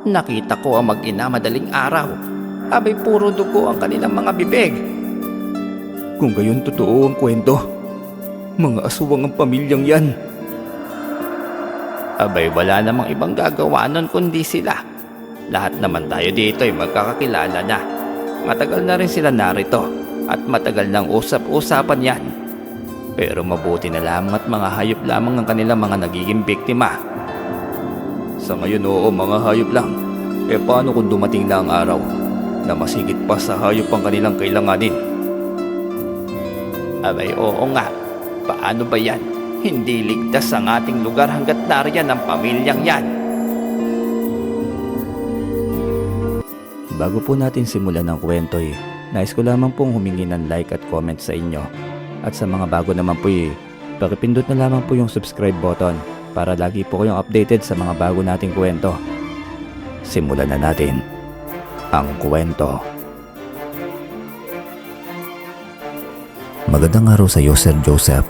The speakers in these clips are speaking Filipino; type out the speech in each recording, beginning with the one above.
Nakita ko ang mag-ina madaling araw. Abay puro dugo ang kanilang mga bibig. Kung gayon totoo ang kwento, mga aswang ang pamilyang yan. Abay wala namang ibang gagawa nun kundi sila. Lahat naman tayo dito ay magkakakilala na. Matagal na rin sila narito at matagal nang usap-usapan yan. Pero mabuti na lamang at mga hayop lamang ang kanilang mga nagiging biktima. Sa ngayon oo, mga hayop lang. Paano kung dumating na ang araw na masigit pa sa hayop ang kanilang kailanganin? Abay oo nga, paano ba yan? Hindi ligtas ang ating lugar hanggat nariyan ang pamilyang yan. Bago po natin simulan ng kwento nais ko lamang pong humingi ng like at comment sa inyo. At sa mga bago naman po pakipindot na lamang po yung subscribe button para lagi po kayong updated sa mga bago nating kwento. Simulan na natin ang kwento. Magandang araw sa iyo, Sir Joseph,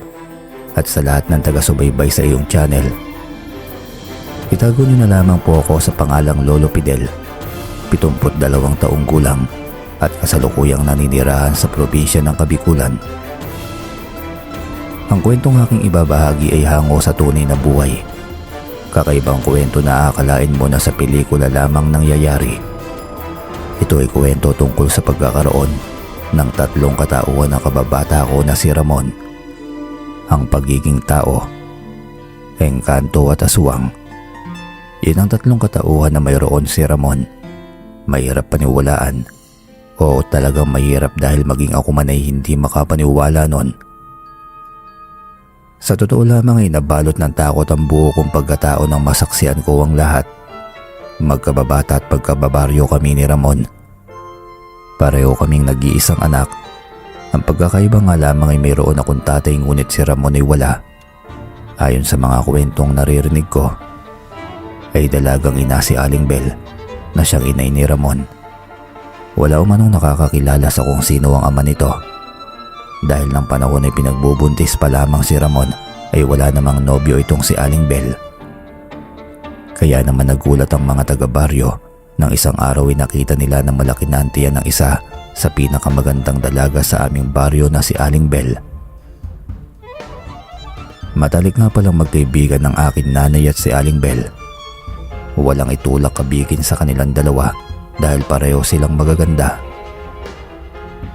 at sa lahat ng taga-subaybay sa iyong channel. Itago niyo na lamang po ako sa pangalang Lolo Fidel, 72 taong gulang at kasalukuyang naninirahan sa probinsya ng Kabikulan. Ang kwentong aking ibabahagi ay hango sa tunay na buhay. Kakaibang kwento na akalain mo na sa pelikula lamang nangyayari. Ito ay kwento tungkol sa pagkakaroon ng 3 katauhan ng kababata ko na si Ramon. Ang pagiging tao, engkanto at aswang. Yan ang 3 katauhan na mayroon si Ramon. Mahirap paniwalaan o talagang mahirap dahil maging ako man ay hindi makapaniwala nun. Sa totoo lamang ay nabalot ng takot ang buo kong pagkatao nang masaksihan ko ang lahat. Magkababata at pagkababaryo kami ni Ramon. Pareho kaming nag-iisang anak. Ang pagkakaiba nga lamang ay mayroon akong tatay ngunit si Ramon ay wala. Ayon sa mga kwentong naririnig ko, ay dalagang ina si Aling Bel na siyang inay ni Ramon. Wala umanong nakakakilala sa kung sino ang ama nito. Dahil ng panahon ay pinagbubuntis pa lamang si Ramon ay wala namang nobyo itong si Aling Bel. Kaya naman nagulat ang mga taga-baryo nang isang araw ay nakita nila na malaki na ang tiyan ng isa sa pinakamagandang dalaga sa aming baryo na si Aling Bel. Matalik nga palang magkaibigan ng aking nanay at si Aling Bel. Walang itulak kabigin sa kanilang dalawa dahil pareho silang magaganda.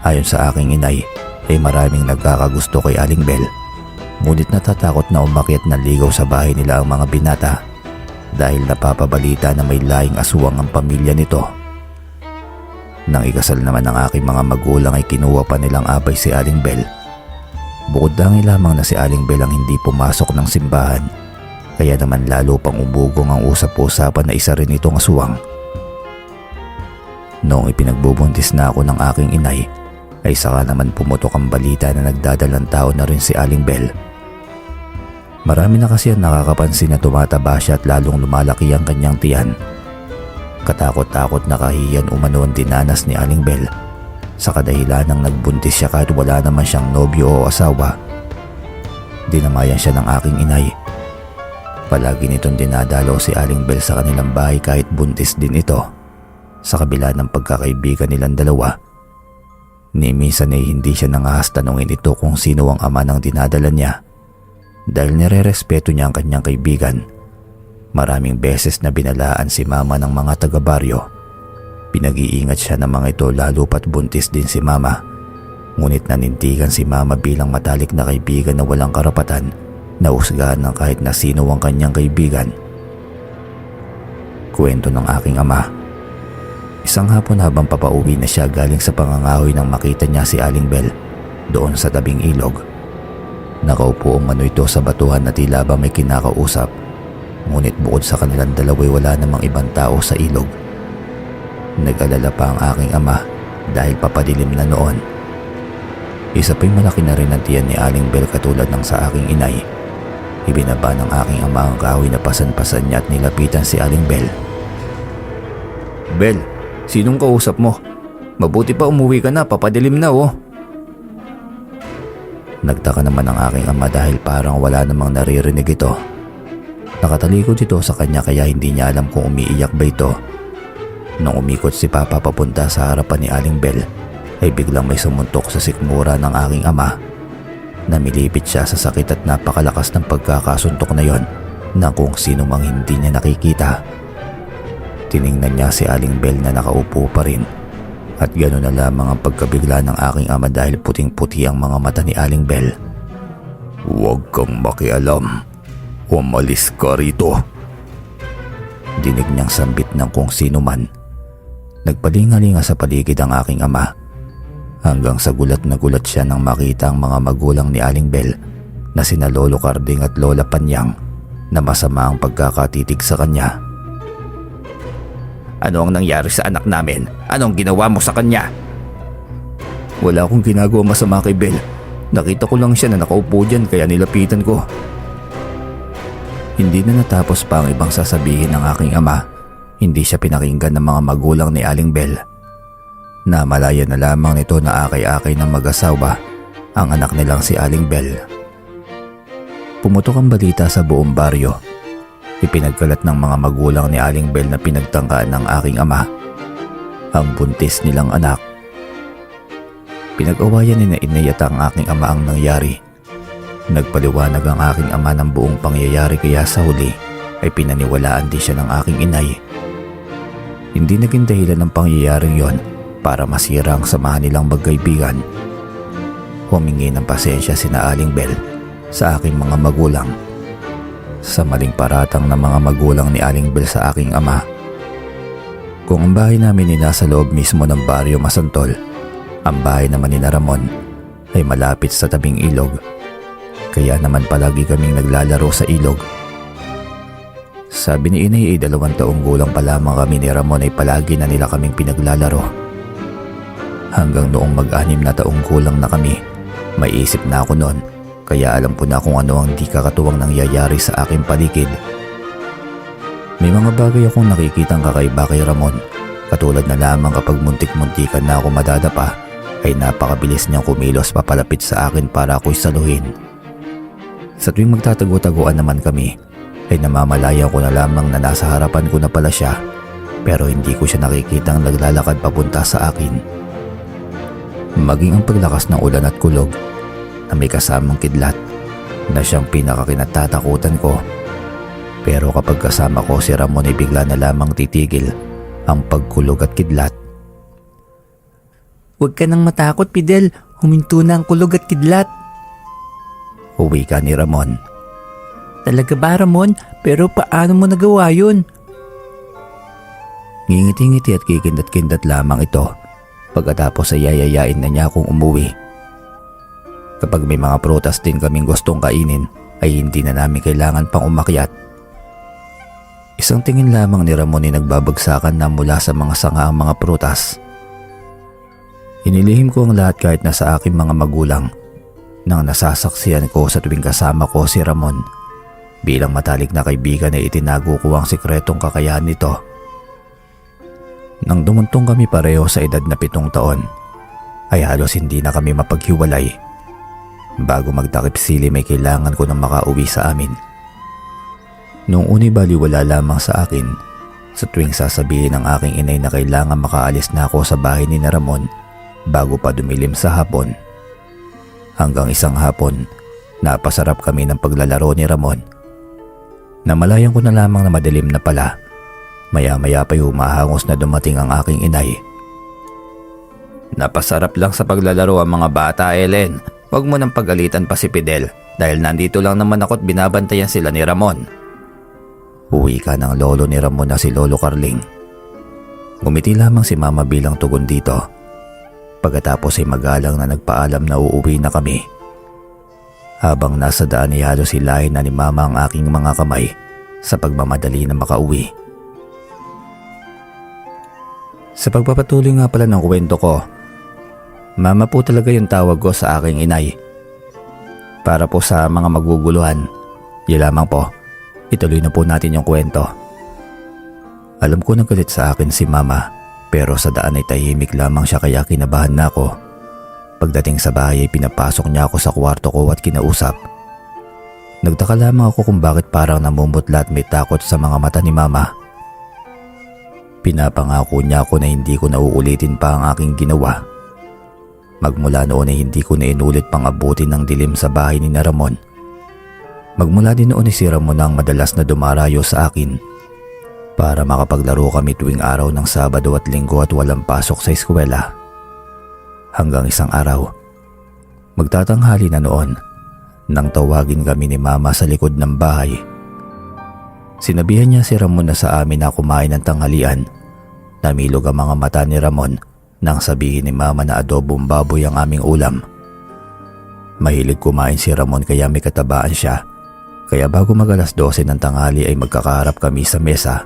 Ayon sa aking inay ay maraming nagkakagusto kay Aling Bel, ngunit natatakot na umakyat na ligaw sa bahay nila ang mga binata dahil napapabalita na may laing aswang ang pamilya nito. Nang ikasal naman ng aking mga magulang ay kinuha pa nilang abay si Aling Bel. Bukod dangi lamang na si Aling Bel ang hindi pumasok ng simbahan, kaya naman lalo pang umugong ang usap-usapan na isa rin itong aswang. Noong ipinagbubuntis na ako ng aking inay, ay saka naman pumutok ang balita na nagdadalang tao na rin si Aling Bel. Marami na kasi ang nakakapansin na tumataba siya at lalong lumalaki ang kanyang tiyan. Katakot-takot na kahiyan umano ang dinanas ni Aling Bel sa kadahilan ng nagbuntis siya kahit wala naman siyang nobyo o asawa. Dinamayan siya ng aking inay. Palagi nitong dinadalaw si Aling Bel sa kanilang bahay kahit buntis din ito. Sa kabila ng pagkakaibigan nilang dalawa, ni minsan ay hindi siya nangahas tanungin ito kung sino ang ama ng dinadala niya. Dahil nirerespeto niya ang kanyang kaibigan, maraming beses na binalaan si mama ng mga taga-baryo. Pinag-iingat siya ng mga ito lalo pat buntis din si mama. Ngunit nanintigan si mama bilang matalik na kaibigan na walang karapatan na husgahan ng kahit na sino ang kanyang kaibigan. Kwento ng aking ama. Isang hapon habang papauwi na siya galing sa pangangahoy nang makita niya si Aling Bel doon sa tabing ilog. Nakaupo umano ito sa batuhan na tila ba may kinakausap, ngunit bukod sa kanilang dalawa'y wala namang ibang tao sa ilog. Nag-alala pa ang aking ama dahil papadilim na noon. Isa pa'y malaki na rin ang tiyan ni Aling Bel katulad ng sa aking inay. Ibinaba ng aking ama ang kahoy na pasan-pasan niya at nilapitan si Aling Bel. Bel, sinong kausap mo? Mabuti pa umuwi ka na, papadilim na oh. Nagtaka naman ang aking ama dahil parang wala namang naririnig ito. Nakatalikod ito sa kanya kaya hindi niya alam kung umiiyak ba ito Nung umikot si Papa papunta sa harapan ni Aling Bell ay biglang may sumuntok sa sikmura ng aking ama. Namilipit siya sa sakit at napakalakas ng pagkakasuntok na yon na kung sino mang hindi niya nakikita. Tiningnan niya si Aling Bell na nakaupo pa rin at gano'n na lamang ang pagkabigla ng aking ama dahil puting-puti ang mga mata ni Aling Bell. "Huwag kang makialam. Umalis ka rito." Dinig niyang sambit ng kung sino man. Nagpalingalinga sa paligid ang aking ama hanggang sa gulat na gulat siya nang makita ang mga magulang ni Aling Bell na sina Lolo Carding at Lola Panyang na masama ang pagkakatitig sa kanya. Ano ang nangyari sa anak namin? Anong ginawa mo sa kanya? "Wala akong ginagawa masama kay Bell. Nakita ko lang siya na nakaupo dyan kaya nilapitan ko." Hindi na natapos pa ang ibang sasabihin ng aking ama. Hindi siya pinakinggan ng mga magulang ni Aling Bell. Namalaya na lamang nito na akay-akay ng mag-asawa ang anak nilang si Aling Bell. Pumutok ang balita sa buong baryo. Ipinagkalat ng mga magulang ni Aling Bell na pinagtangkaan ng aking ama ang buntis nilang anak. Pinag-awayan ni na Inay at ang aking ama ang nangyari. Nagpaliwanag ang aking ama ng buong pangyayari kaya sa huli ay pinaniwalaan din siya ng aking inay. Hindi naging dahilan ng pangyayaring yon para masira ang samahan nilang magkaibigan. Humingi ng pasensya sina Aling Bell sa aking mga magulang sa maling paratang ng mga magulang ni Aling Bell sa aking ama. Kung ang bahay namin ay nasa loob mismo ng baryo Masantol, ang bahay naman ni Ramon ay malapit sa tabing ilog. Kaya naman palagi kaming naglalaro sa ilog. Sabi ni Inay ay 2 taong gulang pa lamang kami ni Ramon ay palagi na nila kaming pinaglalaro. Hanggang noong 6 na taong gulang na kami, may isip na ako noon kaya alam ko na kung ano ang di kakatuwang nangyayari sa aking paligid. May mga bagay akong nakikitang kakaiba kay Ramon. Katulad na lamang kapag muntik-muntikan na ako madadapa ay napakabilis niyang kumilos papalapit sa akin para ako'y saluhin. Sa tuwing magtatago-taguan naman kami, ay namamalaya ko na lamang na nasa harapan ko na pala siya pero hindi ko siya nakikitang naglalakad papunta sa akin. Maging ang paglakas ng ulan at kulog na may kasamang kidlat na siyang pinakakinatatakutan ko. Pero kapag kasama ko si Ramon ay bigla na lamang titigil ang pagkulog at kidlat. "Huwag ka nang matakot, Fidel. Huminto na ang kulog at kidlat." Uwi ka ni Ramon. "Talaga ba, Ramon? Pero paano mo nagawa yun?" Ngingiti-ngiti at kikindat-kindat lamang ito pagkatapos ay yayayain na niya akong umuwi. Kapag may mga prutas din kaming gustong kainin ay hindi na namin kailangan pang umakyat. Isang tingin lamang ni Ramon ay nagbabagsakan na mula sa mga sanga ang mga prutas. Inilihim ko ang lahat kahit na sa aking mga magulang nang nasasaksiyan ko sa tuwing kasama ko si Ramon. Bilang matalik na kaibigan ay itinago ko ang sikretong kakayahan nito. Nang dumuntong kami pareho sa edad na 7 taon, ay halos hindi na kami mapaghiwalay. Bago magtakip sili may kailangan ko nang makauwi sa amin. Noong una'y baliwala lamang sa akin, sa tuwing sasabihin ng aking inay na kailangan makaalis na ako sa bahay ni Ramon bago pa dumilim sa hapon. Hanggang isang hapon, napasarap kami ng paglalaro ni Ramon. Namalayan ko na lamang na madilim na pala. Maya-maya pa'y humahangos na dumating ang aking inay. Napasarap lang sa paglalaro ang mga bata, Ellen. Huwag mo nang pagalitan pa si Fidel dahil nandito lang naman ako at binabantayan sila ni Ramon. Uwi ka ng lolo ni Ramon na si Lolo Carling. Ngumiti lamang si Mama bilang tugon dito. Pagkatapos ay magalang na nagpaalam na uuwi na kami. Habang nasa daan ay halos hilahin na ni Mama ang aking mga kamay sa pagmamadali na makauwi. Sa pagpapatuloy nga pala ng kwento ko, Mama po talaga yung tawag ko sa aking inay. Para po sa mga maguguluhan, yun lamang po, ituloy na po natin yung kwento. Alam ko nagalit sa akin si Mama, pero sa daan ay tahimik lamang siya kaya kinabahan na ako. Pagdating sa bahay ay pinapasok niya ako sa kwarto ko at kinausap. Nagtaka lamang ako kung bakit parang namumutla at may takot sa mga mata ni Mama. Pinapangako niya ako na hindi ko na uulitin pa ang aking ginawa. Magmula noon ay hindi ko na inulit pang abutin ng dilim sa bahay ni Ramon. Magmula din noon ay si Ramon ang madalas na dumarayo sa akin para makapaglaro kami tuwing araw ng Sabado at Linggo at walang pasok sa eskwela. Hanggang isang araw, magtatanghali na noon nang tawagin kami ni Mama sa likod ng bahay. Sinabihan niya si Ramon na sa amin na kumain ng tanghalian. Namilog ang mga mata ni Ramon nang sabihin ni Mama na adobong baboy ang aming ulam. Mahilig kumain si Ramon kaya may katabaan siya. Kaya bago mag-alas 12 ng tanghali ay magkakaharap kami sa mesa.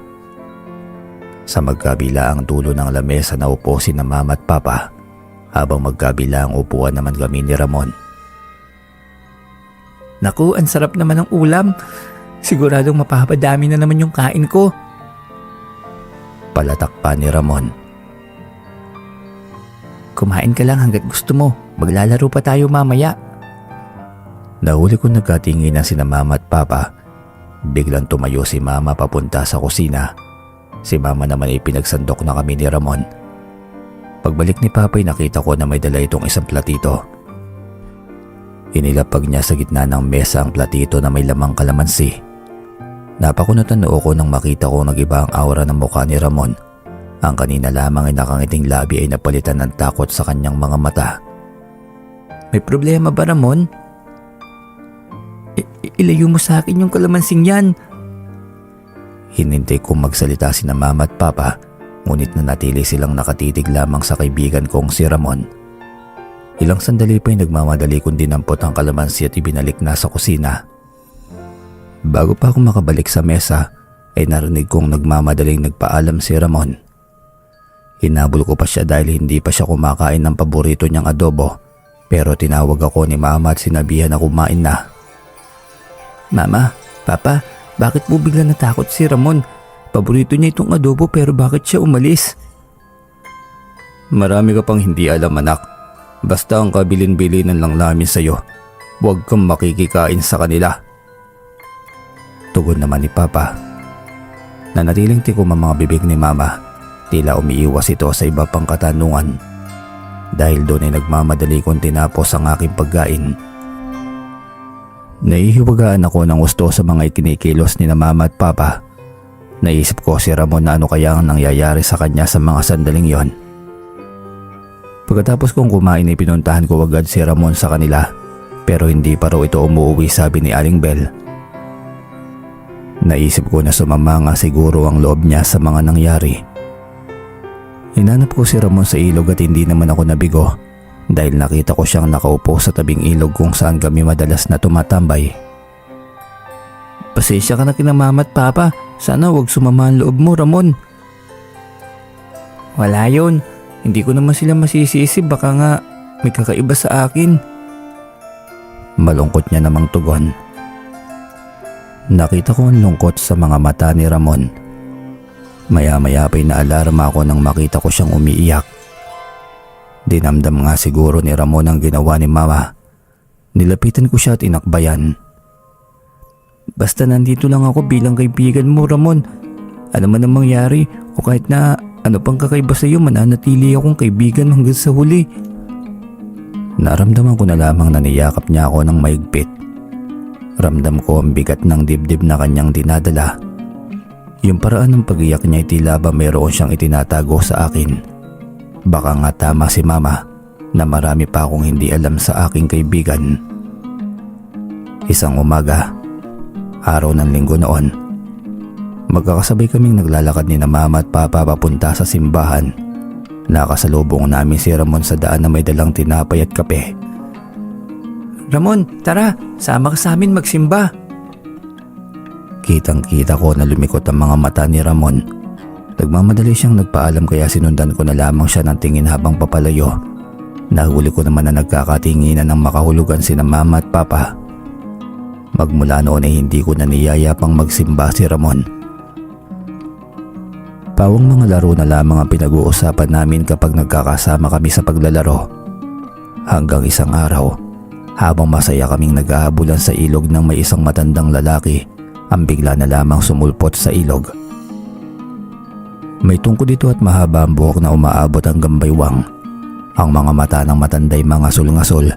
Sa magkabilaang dulo ng lamesa na upo si na Mama at Papa, habang magkabilaang upuan naman kami ni Ramon. Naku, ang sarap naman ng ulam. Siguradong mapapadami na naman yung kain ko. Palatak pa ni Ramon. Kumain ka lang hanggat gusto mo. Maglalaro pa tayo mamaya. Nahuli ko nagkatingin na sina Mama at Papa. Biglang tumayo si Mama papunta sa kusina. Si Mama naman ay pinagsandok na kami ni Ramon. Pagbalik ni Papa ay nakita ko na may dala itong isang platito. Inilapag niya sa gitna ng mesa ang platito na may lamang kalamansi. Napakunutan noo ko nang makita ko nag-iba ang aura ng mukha ni Ramon. Ang kanina lamang ay nakangiting labi ay napalitan ng takot sa kanyang mga mata. May problema ba, Ramon? Ilayo mo sa akin yung kalamansing yan. Hinintay kong magsalita sina Mama at Papa, ngunit nanatili silang nakatitig lamang sa kaibigan kong si Ramon. Ilang sandali pa ay nagmamadali kong dinampot ang kalamansi at ibinalik na sa kusina. Bago pa ako makabalik sa mesa ay narinig kong nagmamadaling nagpaalam si Ramon. Hinabol ko pa siya dahil hindi pa siya kumakain ng paborito niyang adobo, pero tinawag ako ni Mama at sinabihan na kumain na. Mama, Papa, bakit po bigla natakot si Ramon? Paborito niya itong adobo pero bakit siya umalis? Marami ka pang hindi alam, anak. Basta ang kabilin-bilinan lang namin sa'yo. Huwag kang makikikain sa kanila. Tugon naman ni Papa. Nanatiling tikom ang mga bibig ni Mama. Tila umiiwas ito sa iba pang katanungan. Dahil doon ay nagmamadali kong tinapos ang aking pagkain. Naihiwagaan ako ng gusto sa mga ikinikilos ni na Mama at Papa. Naisip ko si Ramon na ano kaya ang nangyayari sa kanya sa mga sandaling yon. Pagkatapos kong kumain ay pinuntahan ko agad si Ramon sa kanila, pero hindi pa raw ito umuwi, sabi ni Aling Bell. Naisip ko na sumama nga siguro ang loob niya sa mga nangyari. Hinanap ko si Ramon sa ilog at hindi naman ako nabigo dahil nakita ko siyang nakaupo sa tabing ilog kung saan kami madalas na tumatambay. Pasensya ka na kina Mama at Papa. Sana wag sumama ang loob mo, Ramon. Wala yun. Hindi ko naman sila masisisi, baka nga may kakaiba sa akin. Malungkot niya namang tugon. Nakita ko ang lungkot sa mga mata ni Ramon. Maya-maya pa'y naalarma ako nang makita ko siyang umiiyak. Dinamdam nga siguro ni Ramon ang ginawa ni Mama. Nilapitan ko siya at inakbayan. Basta nandito lang ako bilang kaibigan mo, Ramon. Ano man ang mangyari o kahit na ano pang kakaiba sa iyo, mananatili akong kaibigan hanggang sa huli. Naramdaman ko na lamang na niyakap niya ako ng maigpit. Ramdam ko ang bigat ng dibdib na kanyang dinadala. Yung paraan ng pag-iyak niya ay tila ba mayroon siyang itinatago sa akin. Baka nga tama si Mama na marami pa akong hindi alam sa aking kaibigan. Isang umaga, araw ng linggo noon, magkakasabay kaming naglalakad ni na Mama at Papa papunta sa simbahan. Nakasalubong namin si Ramon sa daan na may dalang tinapay at kape. Ramon, tara, sama ka sa amin magsimba. Kitang-kita ko na lumikot ang mga mata ni Ramon. Nagmamadali siyang nagpaalam kaya sinundan ko na lamang siya ng tingin habang papalayo. Nahuli ko naman na nagkakatinginan ng makahulugan sina Mama at Papa. Magmula noon ay hindi ko na niyayapang magsimba si Ramon. Pawang mga laro na lamang ang pinag-uusapan namin kapag nagkakasama kami sa paglalaro. Hanggang isang araw, habang masaya kaming nag-aabulan sa ilog ng may isang matandang lalaki, ang bigla na lamang sumulpot sa ilog. May tungkod ito at mahaba ang buhok na umaabot hanggang baywang. Ang mga mata ng matanday mga sul-ngasol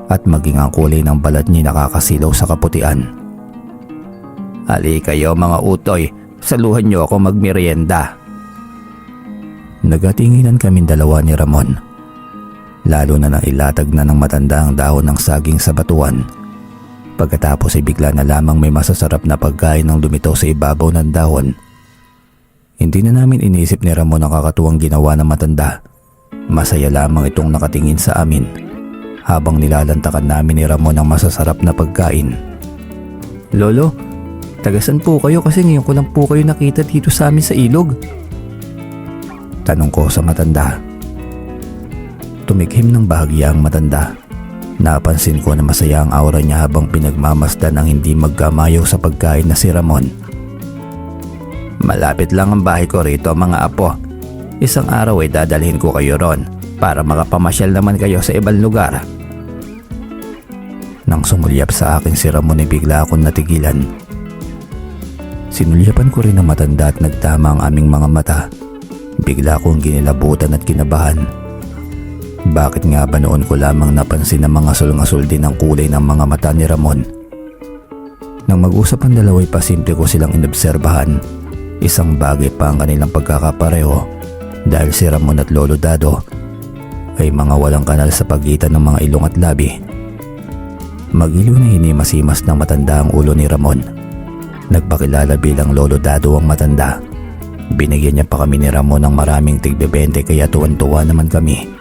at maging ang kulay ng balat niya nakakasilaw sa kaputian. Ali kayo mga utoy, saluhan niyo ako magmerienda. Nagatinginan kaming dalawa ni Ramon. Lalo na nang ilatag na ng matanda ang dahon ng saging sa batuan. Pagkatapos ay bigla na lamang may masasarap na pagkain ng lumitaw sa ibabaw ng dahon. Hindi na namin inisip ni Ramon ang kakatuwang ginawa ng matanda. Masaya lamang itong nakatingin sa amin habang nilalantakan namin ni Ramon ang masasarap na pagkain. Lolo, tagasan po kayo kasi ngayon ko lang po kayo nakita dito sa amin sa ilog. Tanong ko sa matanda. Tumikhim ng bahagya ang matanda. Napansin ko na masaya ang aura niya habang pinagmamasdan ang hindi magkamayaw sa pagkain na si Ramon. Malapit lang ang bahay ko rito mga apo. Isang araw ay dadalhin ko kayo ron para makapamasyal naman kayo sa ibang lugar. Nang sumulyap sa akin si Ramon ay bigla akong natigilan. Sinulyapan ko rin ang matanda at nagtama ang aming mga mata. Bigla akong ginilabutan at kinabahan. Bakit nga ba noon ko lamang napansin na mga sul-ngasol din ang kulay ng mga mata ni Ramon? Nang mag-usap ang dalawa ay pasimple ko silang inobserbahan. Isang bagay pa ang kanilang pagkakapareho dahil si Ramon at Lolo Dado ay mga walang kanal sa pagitan ng mga ilong at labi. Magiliw na hinimasimas ng matanda ang ulo ni Ramon. Nagpakilala bilang Lolo Dado ang matanda. Binigyan niya pa kami ni Ramon ng maraming tig-20 kaya tuwan-tuwa naman kami.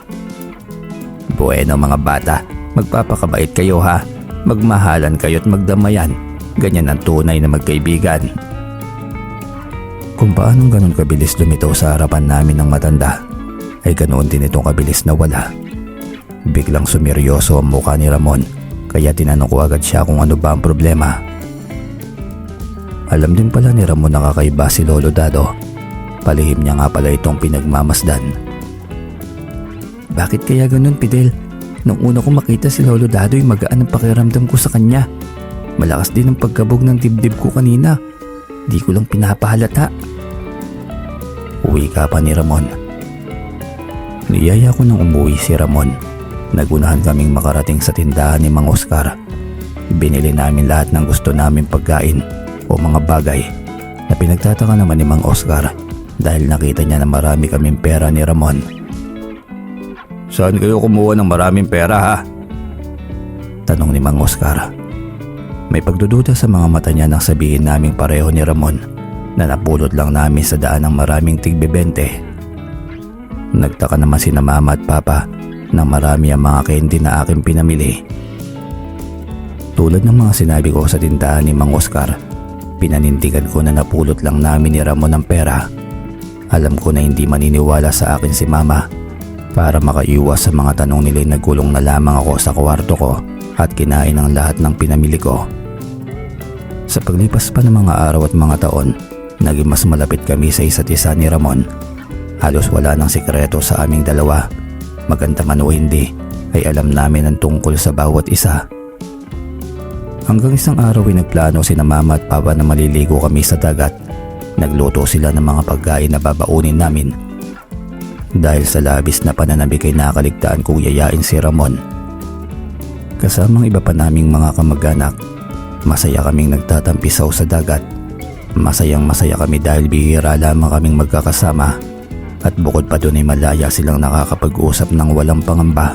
Bueno mga bata, magpapakabait kayo ha. Magmahalan kayo at magdamayan. Ganyan ang tunay na magkaibigan. Kung paanong ganun kabilis lumitaw sa harapan namin ng matanda, ay ganoon din itong kabilis na wala. Biglang sumeryoso ang mukha ni Ramon, kaya tinanong ko agad siya kung ano ba ang problema. Alam din pala ni Ramon na kakaiba si Lolo Dado. Palihim niya nga pala itong pinagmamasdan. Bakit kaya ganun, Fidel? Nung una ko makita si Lolo Dado ay magaan ang pakiramdam ko sa kanya. Malakas din ang pagkabog ng dibdib ko kanina. Di ko lang pinapahalata. Uwi ka pa ni Ramon. Niyaya ko nang umuwi si Ramon. Nagunahan kaming makarating sa tindahan ni Mang Oscar. Binili namin lahat ng gusto naming pagkain o mga bagay na pinagtataka naman ni Mang Oscar dahil nakita niya na marami kaming pera ni Ramon. Saan kayo kumuha ng maraming pera ha? Tanong ni Mang Oscar. May pagdududa sa mga mata niya nang sabihin naming pareho ni Ramon na napulot lang namin sa daan ng maraming tig-20. Nagtaka naman sina Mama at Papa nang marami ang mga candy na aking pinamili. Tulad ng mga sinabi ko sa tindahan ni Mang Oscar, pinanindigan ko na napulot lang namin ni Ramon ang pera. Alam ko na hindi maniniwala sa akin si Mama. Para makaiwas sa mga tanong nila, nagkulong na lamang ako sa kwarto ko at kinain ang lahat ng pinamili ko. Sa paglipas pa ng mga araw at mga taon, naging mas malapit kami sa isa't isa ni Ramon. Halos wala nang sikreto sa aming dalawa. Maganda man o hindi, ay alam namin ang tungkol sa bawat isa. Hanggang isang araw ay nagplano sina Mama at Papa na maliligo kami sa dagat. Nagluto sila ng mga pagkain na babaunin namin. Dahil sa labis na pananabik ay nakaligtaan kong yayain si Ramon. Kasamang iba pa naming mga kamag-anak, masaya kaming nagtatampisaw sa dagat. Masayang masaya kami dahil bihira lamang kaming magkakasama at bukod pa doon ay malaya silang nakakapag-usap ng walang pangamba.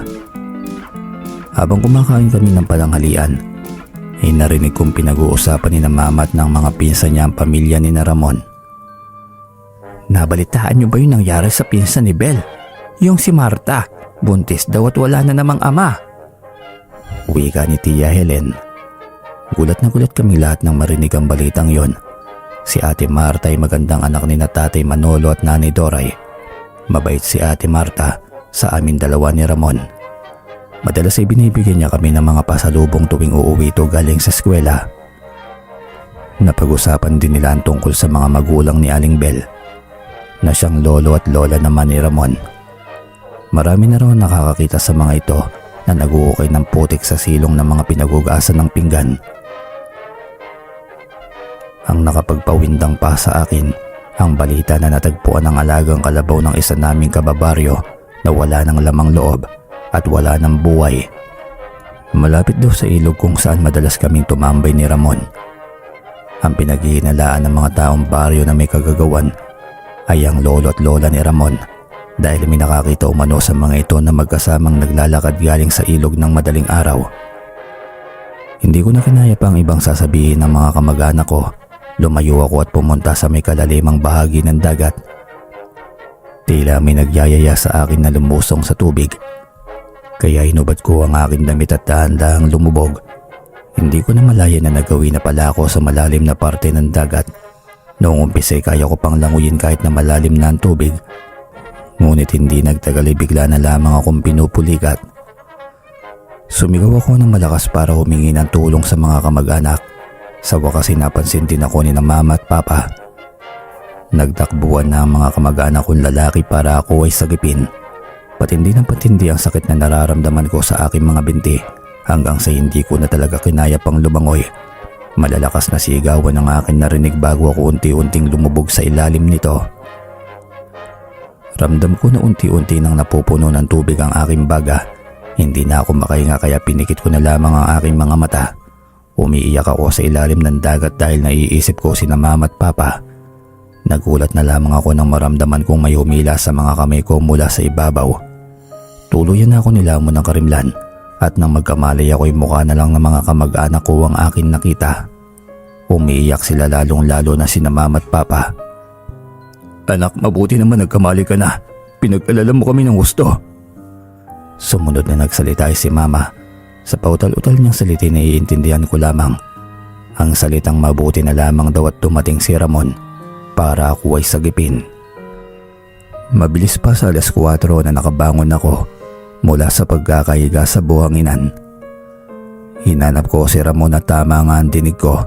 Habang kumakain kami ng palanghalian, ay narinig kong pinag-uusapan ni na Mama at ng mga pinsan niya ang pamilya ni na Ramon. Nabalitaan niyo ba yung nangyari sa pinsan ni Bel? Yung si Marta, buntis daw at wala na namang ama. Wika ni Tia Helen. Gulat na gulat kami lahat nang marinig ang balitang yon. Si Ate Marta ay magandang anak ni na Tatay Manolo at Nanay Doray. Mabait si Ate Marta sa amin dalawa ni Ramon. Madalas ay binibigyan niya kami ng mga pasalubong tuwing uuwi ito galing sa eskwela. Napag-usapan din nila ang tungkol sa mga magulang ni Aling Bel, na siyang lolo at lola naman ni Ramon. Marami na raw nakakakita sa mga ito na nag-uukay ng putik sa silong ng mga pinagugasan ng pinggan. Ang nakapagpawindang pa sa akin Ang balita na natagpuan ng alagang kalabaw ng isa naming kababaryo na wala ng lamang loob at wala ng buhay. Malapit daw sa ilog kung saan madalas kaming tumambay ni Ramon. Ang pinaghihinalaan ng mga taong baryo na may kagagawan ay ang lolo at lola ni Ramon dahil may nakakita umano sa mga ito na magkasamang naglalakad galing sa ilog ng madaling araw. Hindi ko na kinaya pa ang ibang sasabihin ng mga kamag-anak ko. Lumayo ako at pumunta sa may kalalimang bahagi ng dagat. Tila may nagyayaya sa akin na lumusong sa tubig. Kaya inubad ko ang aking damit at dahan-dahang lumubog. Hindi ko na malaya na nagawi na pala ako sa malalim na parte ng dagat. Noong umpisa kaya ko pang languyin kahit na malalim na ang tubig. Ngunit hindi nagtagal bigla na lamang akong pinupulikat. Sumigaw ako ng malakas para humingi ng tulong sa mga kamag-anak. Sa wakas napansin din ako ni na mama at papa. Nagtakbuhan na ang mga kamag-anak kong lalaki para ako ay sagipin. Patindi ng patindi ang sakit na nararamdaman ko sa aking mga binti hanggang sa hindi ko na talaga kinaya pang lumangoy. Malalakas na sigawan ang akin narinig bago ako unti-unting lumubog sa ilalim nito. Ramdam ko na unti-unti nang napupuno ng tubig ang aking baga. Hindi na ako makahinga kaya pinikit ko na lamang ang aking mga mata. Umiiyak ako sa ilalim ng dagat dahil naiisip ko sina mama at papa. Nagulat na lamang ako nang maramdaman kong may humila sa mga kamay ko mula sa ibabaw. Tuluyan na ako nilamon ng karimlan at nang magkamalay ako'y mukha na lang ng mga kamag-anak ko ang akin nakita. Umiiyak sila lalong-lalo na sina mama at papa. "Anak, mabuti naman nagkamali ka na. Pinag-alala mo kami ng gusto." Sumunod na nagsalita ay si mama. Sa pautal-utal niyang salita naiintindihan ko lamang ang salitang mabuti na lamang daw at dumating si Ramon para ako ay sagipin. Mabilis pa sa 4:00 na nakabangon ako mula sa pagkakahiga sa buhanginan. Hinanap ko si Ramon at tama nga ang dinig ko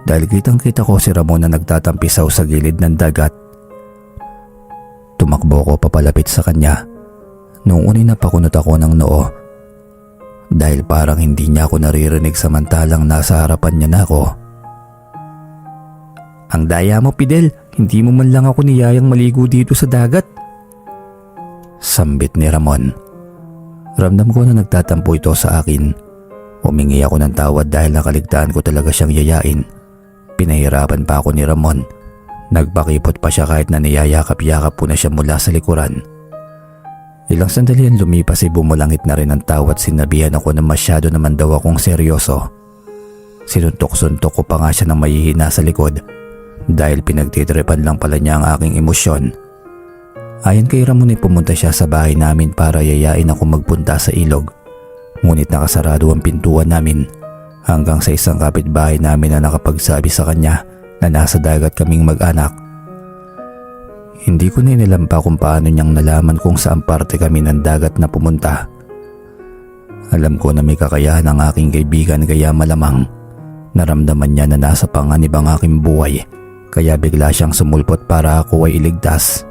dahil kitang-kita ko si Ramon na nagtatampisaw sa gilid ng dagat. Tumakbo ko papalapit sa kanya. Noong una napakunot ako ng noo dahil parang hindi niya ako naririnig samantalang nasa harapan niya na ako. "Ang daya mo, Fidel. Hindi mo man lang ako niyayang maligo dito sa dagat." Sambit ni Ramon. Ramdam ko na nagtatampo ito sa akin. Humingi ako ng tawad dahil nakaligtaan ko talaga siyang yayain. Pinahirapan pa ako ni Ramon. Nagpakipot pa siya kahit na niyayakap-yakap po na siya mula sa likuran. Ilang sandali ang lumipas ay bumulangit na rin ang tawa at sinabihan ako na masyado naman daw akong seryoso. Sinuntok-suntok ko pa nga siya ng mahihina sa likod dahil pinagtitripan lang pala niya ang aking emosyon. Ayon kay Ramon ay pumunta siya sa bahay namin para yayain ako magpunta sa ilog. Ngunit nakasarado ang pintuan namin hanggang sa isang kapitbahay namin na nakapagsabi sa kanya na nasa dagat kaming mag-anak. Hindi ko na inilampa kung paano niyang nalaman kung saan parte kami ng dagat na pumunta. Alam ko na may kakayahan ang aking kaibigan kaya malamang naramdaman niya na nasa panganib ang aking buhay kaya bigla siyang sumulpot para ako ay iligtas.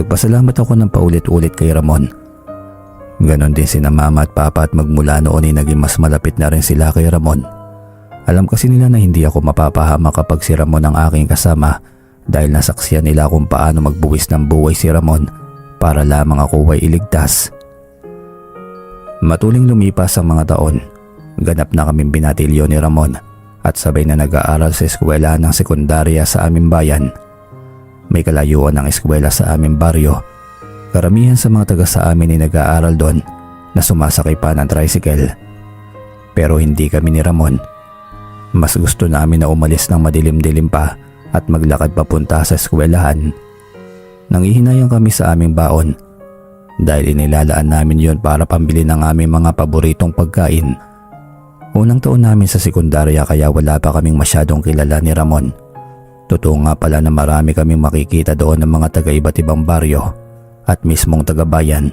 Nagpasalamat ako ng paulit-ulit kay Ramon. Ganon din sina mama at papa at magmula noon ay naging mas malapit na rin sila kay Ramon. Alam kasi nila na hindi ako mapapahama kapag si Ramon ang aking kasama dahil nasaksiyan nila kung paano magbuwis ng buhay si Ramon para lamang ako ay iligtas. Matuling lumipas ang mga taon. Ganap na kaming binatilyo ni Ramon at sabay na nag-aaral sa eskwela ng sekundarya sa aming bayan. May kalayuan ng eskwela sa aming baryo. Karamihan sa mga taga sa amin ay nag-aaral doon na sumasakay pa ng tricycle. Pero hindi kami ni Ramon. Mas gusto namin na umalis ng madilim-dilim pa at maglakad papunta sa eskwelahan. Nangihinayang kami sa aming baon dahil inilalaan namin yon para pambili ng aming mga paboritong pagkain. Unang taon namin sa sekundarya kaya wala pa kaming masyadong kilala ni Ramon. Totoo nga pala na marami kaming makikita doon ng mga taga iba't ibang baryo at mismong taga-bayan.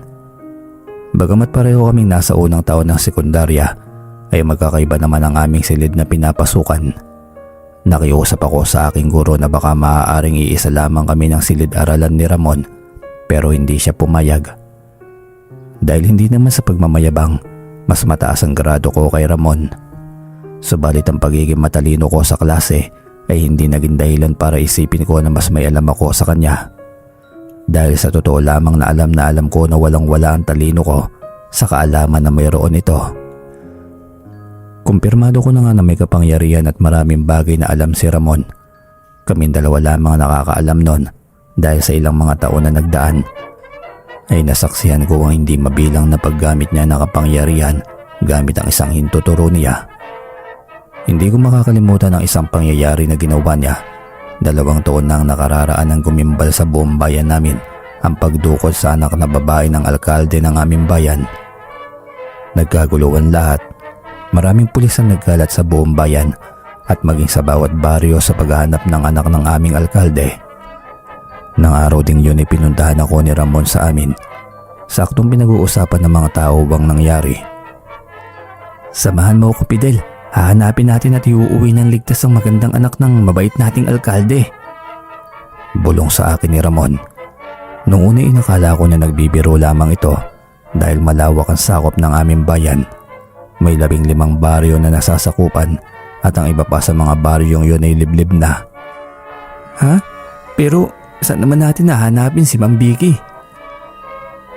Bagamat pareho kaming nasa unang taon ng sekundarya ay magkakaiba naman ang aming silid na pinapasukan. Nakiusap ako sa aking guro na baka maaaring iisa lamang kami ng silid-aralan ni Ramon pero hindi siya pumayag. Dahil hindi naman sa pagmamayabang, mas mataas ang grado ko kay Ramon. Subalit ang pagiging matalino ko sa klase ay hindi naging dahilan para isipin ko na mas may alam ako sa kanya. Dahil sa totoo lamang na alam ko na walang-wala ang talino ko sa kaalaman na mayroon ito. Kumpirmado ko na nga na may kapangyarihan at maraming bagay na alam si Ramon. Kaming dalawa lamang nakakaalam nun dahil sa ilang mga taon na nagdaan ay nasaksihan ko ang hindi mabilang na paggamit niya ng kapangyarihan gamit ang isang hintuturo niya. Hindi ko makakalimutan ang isang pangyayari na ginawa niya. 2 taon nang nakararaan ng gumimbal sa buong bayan namin ang pagdukot sa anak na babae ng alkalde ng aming bayan. Nagkaguluhan lahat. Maraming pulis ang nagkalat sa buong bayan at maging sa bawat baryo sa paghahanap ng anak ng aming alkalde. Nang araw ding yun ay pinuntahan ako ni Ramon sa amin. Saktong pinag-uusapan ng mga tao bang nangyari. Samahan mo ako, Fidel. Hahanapin natin at iuuwi ng ligtas ang magandang anak ng mabait nating alkalde. Bulong sa akin ni Ramon. Nung una inakala ko na nagbibiro lamang ito dahil malawak ang sakop ng aming bayan. May 15 baryo na nasasakupan at ang iba pa sa mga baryong yun ay liblib na. Ha? Pero saan naman natin hahanapin si Ma'am Vicky?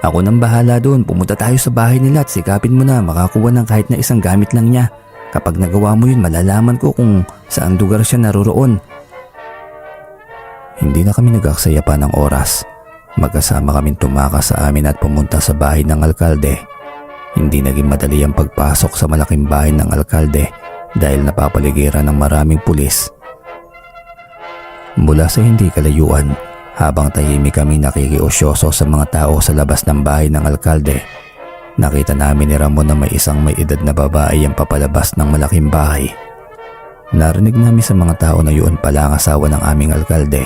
Ako nang bahala doon. Pumunta tayo sa bahay nila at sikapin mo na makakuha ng kahit na isang gamit lang niya. Kapag nagawa mo yun, malalaman ko kung saan lugar siya naroroon. Hindi na kami nag-aksaya pa ng oras. Magkasama kaming tumakas sa amin at pumunta sa bahay ng alkalde. Hindi naging madali ang pagpasok sa malaking bahay ng alkalde dahil napapaligiran ng maraming pulis. Mula sa hindi kalayuan, habang tahimik kami nakikiusyoso sa mga tao sa labas ng bahay ng alkalde, nakita namin ni Ramon na may isang may edad na babae ang papalabas ng malaking bahay. Narinig namin sa mga tao na yun pala ang asawa ng aming alkalde.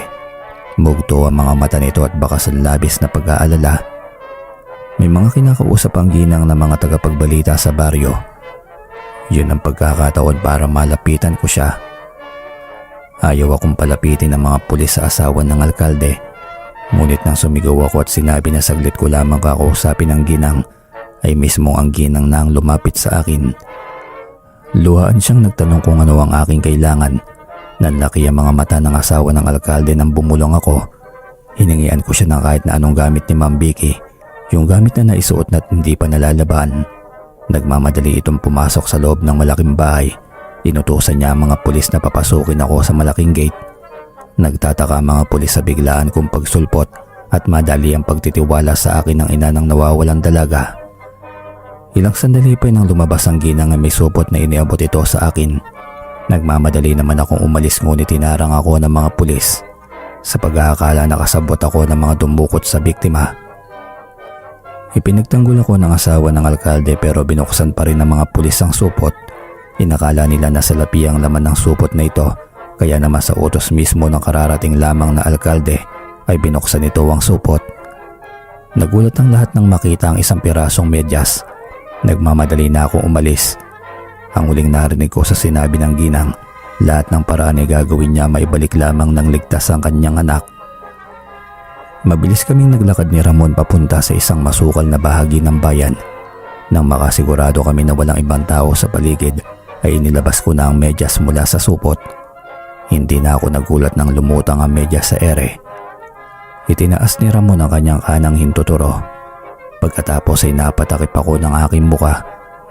Mugto ang mga mata nito at bakas ang labis na pag-aalala. May mga kinakausap ang ginang na mga tagapagbalita sa baryo. Yun ang pagkakataon para malapitan ko siya. Ayaw akong palapitin ng mga pulis sa asawa ng alkalde. Ngunit nang sumigaw ako at sinabi na saglit ko lamang kakausapin ng ginang, ay mismo ang ginang na ang lumapit sa akin. Luhaan siyang nagtanong kung ano ang aking kailangan. Nanlaki ang mga mata ng asawa ng alkalde nang bumulong ako. Hiningian ko siya ng kahit na anong gamit ni Ma'am Vicky. Yung gamit na naisuot na't hindi pa nalalaban. Nagmamadali itong pumasok sa loob ng malaking bahay. Inutusan niya ang mga pulis na papasukin ako sa malaking gate. Nagtataka ang mga pulis sa biglaan kong pagsulpot at madali ang pagtitiwala sa akin ng ina ng nawawalang dalaga. Ilang sandali pa nang lumabas ang ginang na may supot na iniabot ito sa akin. Nagmamadali naman akong umalis ngunit tinarang ako ng mga pulis. Sa pag-aakala nakasabot ako ng mga dumukot sa biktima. Ipinagtanggol ako ng asawa ng alkalde pero binuksan pa rin ng mga pulis ang supot. Inakala nila na salapi ang laman ng supot na ito, kaya naman sa utos mismo ng kararating lamang na alkalde ay binuksan ito ang supot. Nagulat ang lahat nang makita ang isang pirasong medyas. Nagmamadali na akong umalis. Ang huling narinig ko sa sinabi ng ginang, lahat ng paraan ay gagawin niya maibalik lamang ng ligtas ang kanyang anak. Mabilis kaming naglakad ni Ramon papunta sa isang masukal na bahagi ng bayan. Nang makasigurado kami na walang ibang tao sa paligid, ay inilabas ko na ang medyas mula sa supot. Hindi na ako nagulat nang lumutang ang medyas sa ere. Itinaas ni Ramon ang kanyang kanang hintuturo. Pagkatapos ay napatakip ako ng aking muka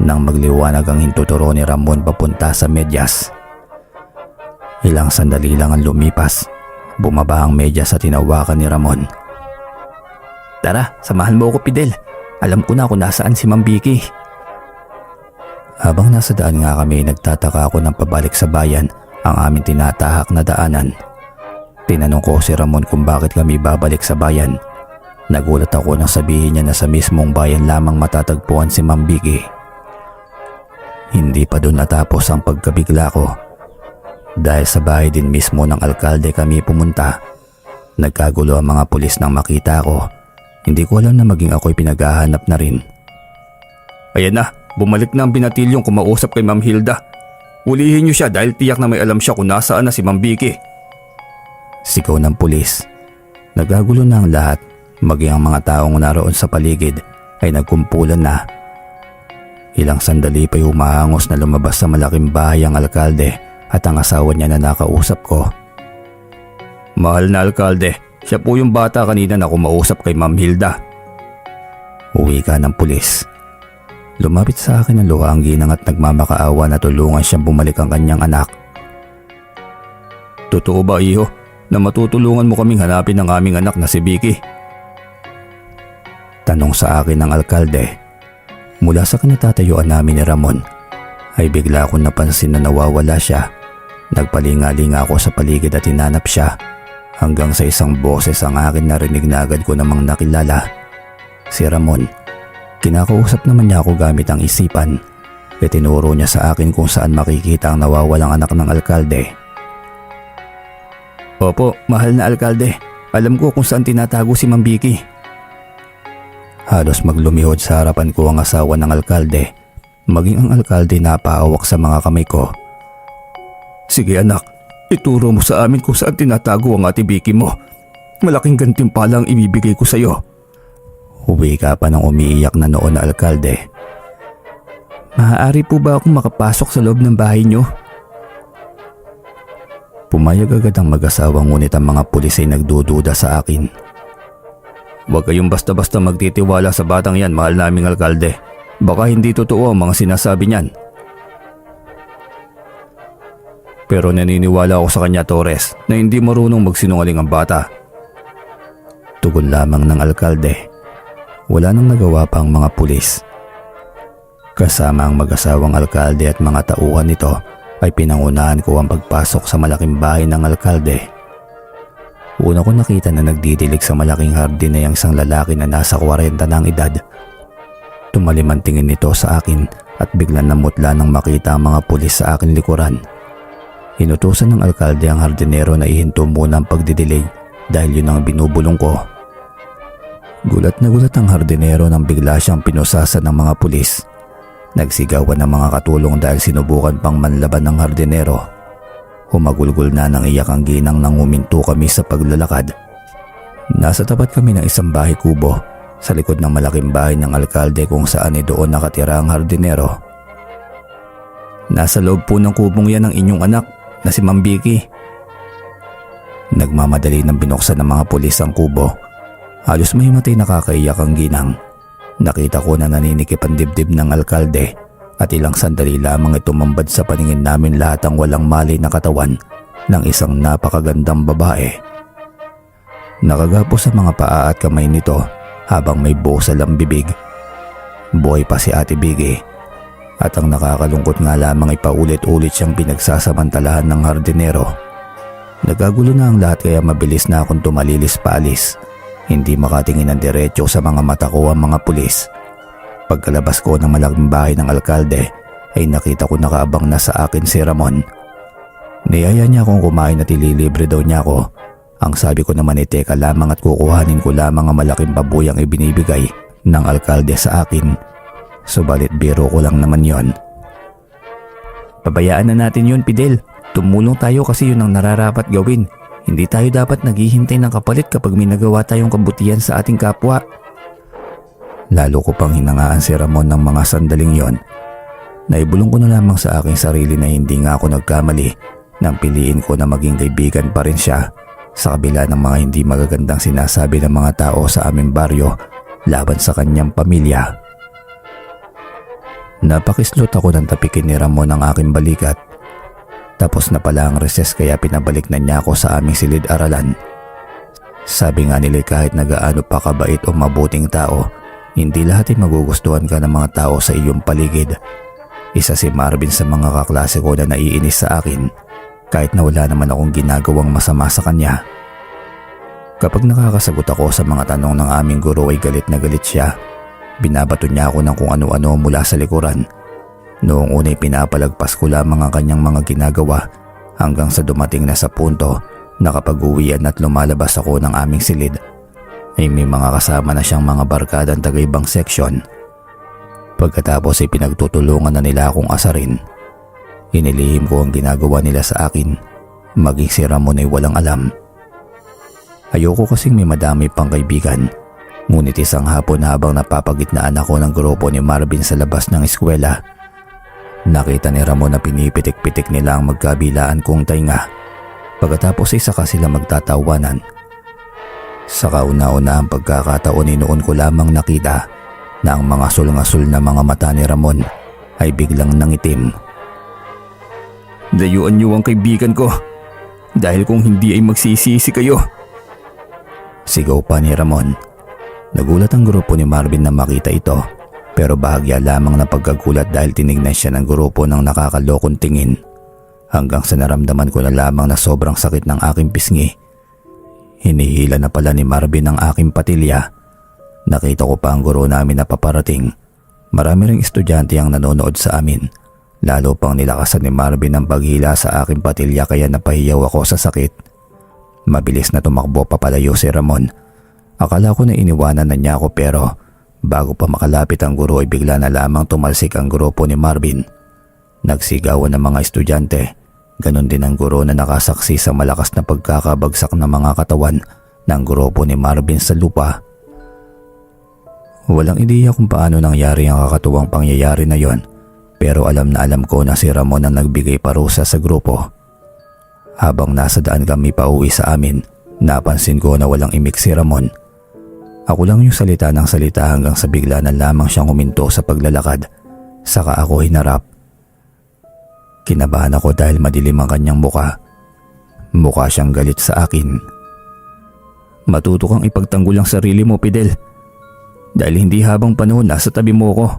nang magliwanag ang hintuturo ni Ramon papunta sa medyas. Ilang sandali lang ang lumipas. Bumaba ang medyas at tinawakan ni Ramon. Tara, samahan mo ako, Fidel. Alam ko na kung nasaan si Ma'am Vicky. Habang nasa daan nga kami, nagtataka ako ng pabalik sa bayan ang aming tinatahak na daanan. Tinanong ko si Ramon kung bakit kami babalik sa bayan. Nagulat ako nang sabihin niya na sa mismong bayan lamang matatagpuan si Ma'am Vicky. Hindi pa doon natapos ang pagkabigla ko. Dahil sa bahay din mismo ng alkalde kami pumunta. Nagkagulo ang mga pulis nang makita ko. Hindi ko alam na maging ako'y pinaghahanap na rin. Ayan na, bumalik na ang binatilyong kumausap kay Ma'am Hilda. Hulihin niyo siya dahil tiyak na may alam siya kung nasaan na si Ma'am Vicky. Sigaw ng pulis. Nagagulo na ang lahat. Maging ang mga taong naroon sa paligid ay nagkumpulan na. Ilang sandali pa'y humahangos na lumabas sa malaking bahay ang alkalde at ang asawa niya na nakausap ko. Mahal na alkalde, siya po yung bata kanina na kumausap kay Ma'am Hilda. Uwi ka ng pulis. Lumapit sa akin ang luhang ginang at nagmamakaawa na tulungan siyang bumalik ang kanyang anak. Totoo ba, iho, na matutulungan mo kaming hanapin ang aming anak na si Vicky? Tanong sa akin ng alkalde. Mula sa kinatatayuan namin ni Ramon ay bigla akong napansin na nawawala siya. Nagpalingalinga ako sa paligid at hinanap siya hanggang sa isang boses ang akin narinig na agad ko namang nakilala. Si Ramon. Kinakausap naman niya ako gamit ang isipan. Itinuro niya sa akin kung saan makikita ang nawawalang anak ng alkalde. Opo, mahal na alkalde. Alam ko kung saan tinatago si Ma'am Vicky. Halos maglumihod sa harapan ko ang asawa ng alkalde. Maging ang alkalde napaawak sa mga kamay ko. Sige anak, ituro mo sa amin kung saan tinatago ang ate Vicky mo. Malaking gantimpala ang ibibigay ko sa iyo. Huwi ka pa ng umiiyak na noon na alkalde. Maaari po ba akong makapasok sa loob ng bahay niyo? Pumayag agad ang mag-asawa ngunit ang mga pulis ay nagdududa sa akin. Huwag kayong basta-basta magtitiwala sa batang yan, mahal naming alkalde. Baka hindi totoo ang mga sinasabi niyan. Pero naniniwala ako sa kanya, Torres, na hindi marunong magsinungaling ang bata. Tugon lamang ng alkalde. Wala nang nagawa pa ang mga pulis. Kasama ang mag-asawang alkalde at mga tauhan nito ay pinangunahan ko ang pagpasok sa malaking bahay ng alkalde. Una ko nakita na nagdidilig sa malaking hardin na isang lalaki na nasa 40 na ang edad. Tumalim ang tingin nito sa akin at biglang namutla nang makita ang mga pulis sa akin likuran. Inutusan ng alkalde ang hardinero na ihinto muna ang pagdidilig dahil yun ang binubulong ko. Gulat na gulat ang hardinero nang bigla siyang pinusasan ng mga pulis. Nagsigawan ng mga katulong dahil sinubukan pang manlaban ng hardinero. Humagulgol na ng iyak ang ginang nang huminto kami sa paglalakad. Nasa tapat kami ng isang bahay kubo sa likod ng malaking bahay ng alkalde kung saan ay doon nakatira ang hardinero. Nasa loob po ng kubong yan ang inyong anak na si Ma'am Vicky. Nagmamadali nang binuksan ng mga pulis ang kubo. Halos may matay nakakaiyak ang ginang. Nakita ko na naninikip ang dibdib ng alkalde at ilang sandali lamang tumambad sa paningin namin lahat ang walang malay na katawan ng isang napakagandang babae. Nakagapos sa mga paa at kamay nito habang may bosal ang bibig. Buhay pa si Ate Vicky at ang nakakalungkot nga lamang ay paulit-ulit siyang pinagsasamantalahan ng hardinero. Nagagulo na ang lahat kaya mabilis na akong tumalilis paalis. Hindi makatingin ng diretso sa mga mata ko ang mga pulis. Pagkalabas ko ng malaking bahay ng alkalde ay nakita ko nakaabang na sa akin si Ramon. Niyaya niya akong kumain at ililibre daw niya ako. Ang sabi ko naman ay teka lamang at kukuhanin ko lamang ang malaking babuyang ibinibigay ng alkalde sa akin. Subalit biro ko lang naman yon. Pabayaan na natin yun, Fidel. Tumulong tayo kasi yun ang nararapat gawin. Hindi tayo dapat naghihintay ng kapalit kapag may nagawa tayong kabutihan sa ating kapwa. Lalo ko pang hinangaan si Ramon ng mga sandaling yon. Naibulong ko na lamang sa aking sarili na hindi nga ako nagkamali nang piliin ko na maging kaibigan pa rin siya sa kabila ng mga hindi magagandang sinasabi ng mga tao sa aming baryo laban sa kanyang pamilya. Napakislot ako nang tapikin ni Ramon ang aking balikat. Tapos na pala ang recess kaya pinabalik na niya ako sa aming silid-aralan. Sabi nga nila kahit nagaano pa kabait o mabuting tao, hindi lahat ay magugustuhan ka ng mga tao sa iyong paligid. Isa si Marvin sa mga kaklase ko na naiinis sa akin kahit na wala naman akong ginagawang masama sa kanya. Kapag nakakasagot ako sa mga tanong ng aming guro ay galit na galit siya. Binabato niya ako ng kung ano-ano mula sa likuran. Noong una'y pinapalagpas ko lamang ang kanyang mga ginagawa hanggang sa dumating na sa punto na kapag uwian at lumalabas ako ng aming silid ay may mga kasama na siyang mga barkadang taga-ibang seksyon. Pagkatapos ay pinagtutulungan na nila akong asarin. Inilihim ko ang ginagawa nila sa akin, maging si Ramon ay walang alam. Ayoko kasing may madami pang kaibigan, ngunit isang hapon habang napapagitnaan ako ng grupo ni Marvin sa labas ng eskwela, Nakita ni Ramon na pinipitik-pitik nila ang magkabilaan kong tainga. Pagkatapos ay saka sila magtatawanan. Sa kauna-una ang pagkakataon noon ko lamang nakita na ang mga sul-ngasul na mga mata ni Ramon ay biglang nangitim. Dayuan niyo ang kaibigan ko. Dahil kung hindi ay magsisisi kayo. Sigaw pa ni Ramon. Nagulat ang grupo ni Marvin na makita ito, pero bahagya lamang na pagkagulat dahil tinignan siya ng grupo ng nakakalokong tingin. Hanggang sa naramdaman ko na lamang na sobrang sakit ng aking pisngi. Hinihila na pala ni Marvin ang aking patilya. Nakita ko pa ang guro namin na paparating. Marami ring estudyante ang nanonood sa amin. Lalo pang nilakasan ni Marvin ang paghila sa aking patilya kaya napahiyaw ako sa sakit. Mabilis na tumakbo papalayo si Ramon. Akala ko na iniwanan na niya ako pero bago pa makalapit ang guro ay bigla na lamang tumalsik ang grupo ni Marvin. Nagsigawan ng mga estudyante. Ganon din ang guro na nakasaksi sa malakas na pagkakabagsak ng mga katawan ng grupo ni Marvin sa lupa. Walang ideya kung paano nangyari ang kakatuwang pangyayari na yon, pero alam na alam ko na si Ramon ang nagbigay parusa sa grupo. Habang nasa daan kami pauwi sa amin, napansin ko na walang imik si Ramon. Ako lang yung salita ng salita hanggang sa bigla na lamang siyang huminto sa paglalakad, saka ako hinarap. Kinabahan ako dahil madilim ang kanyang muka. Mukha siyang galit sa akin. Matuto kang ipagtanggol ang sarili mo, Fidel. Dahil hindi habang panahon nasa tabi mo ko.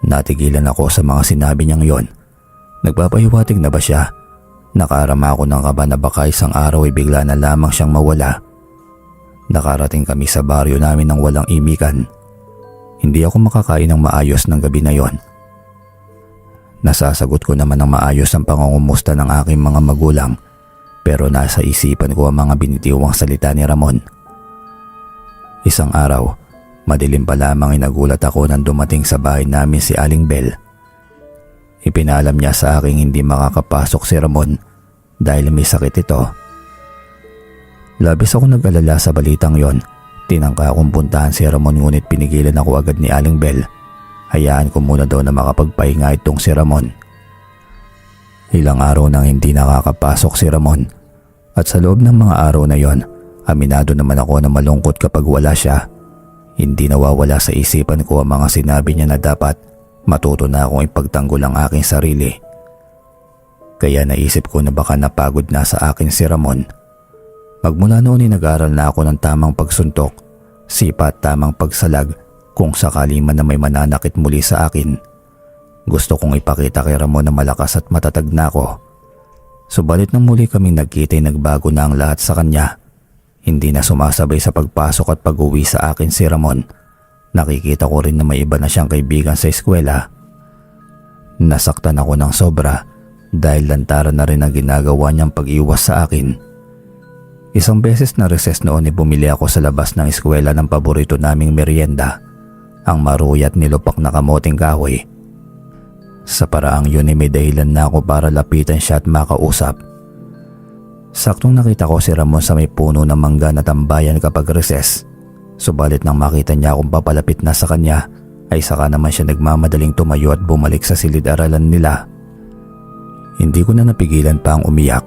Natigilan ako sa mga sinabi niyang yon. Nagpapahiwatig na ba siya? Nakarama ako ng kaba na baka isang araw ay bigla na lamang siyang mawala. Nakarating kami sa baryo namin ng walang imikan. Hindi ako makakain ng maayos ng gabi na yon. Nasasagot ko naman ng maayos ang pangungumusta ng aking mga magulang, pero nasa isipan ko ang mga binitiwang salita ni Ramon. Isang araw, madilim pa lamang ay nagulat ako nang dumating sa bahay namin si Aling Bell. Ipinalam niya sa aking hindi makakapasok si Ramon dahil may sakit ito. Labis ako nag-alala sa balitang yon. Tinangka akong puntahan si Ramon ngunit pinigilan ako agad ni Aling Bell. Hayaan ko muna daw na makapagpahinga itong si Ramon. Ilang araw nang hindi nakakapasok si Ramon at sa loob ng mga araw na yon, aminado naman ako na malungkot kapag wala siya. Hindi nawawala sa isipan ko ang mga sinabi niya na dapat matuto na akong ipagtanggol ang aking sarili. Kaya naisip ko na baka napagod na sa akin si Ramon. Magmula noon ay nag-aral na ako ng tamang pagsuntok, sipa at tamang pagsalag kung sakali man na may mananakit muli sa akin. Gusto kong ipakita kay Ramon na malakas at matatag na ako. Subalit nang muli kaming nagkita ay nagbago na ang lahat sa kanya. Hindi na sumasabay sa pagpasok at pag-uwi sa akin si Ramon. Nakikita ko rin na may iba na siyang kaibigan sa eskwela. Nasaktan ako ng sobra dahil lantaran na rin ang ginagawa niyang pag-iwas sa akin. Isang beses na recess noon ay bumili ako sa labas ng eskwela ng paborito naming merienda, ang maruya at nilupak na kamoting kahoy. Sa paraang yun ay may dahilan na ako para lapitan siya at makausap. Saktong nakita ko si Ramon sa may puno ng mangga na tambayan kapag recess. Subalit nang makita niya akong papalapit na sa kanya, ay saka naman siya nagmamadaling tumayo at bumalik sa silid-aralan nila. Hindi ko na napigilan pa ang umiyak.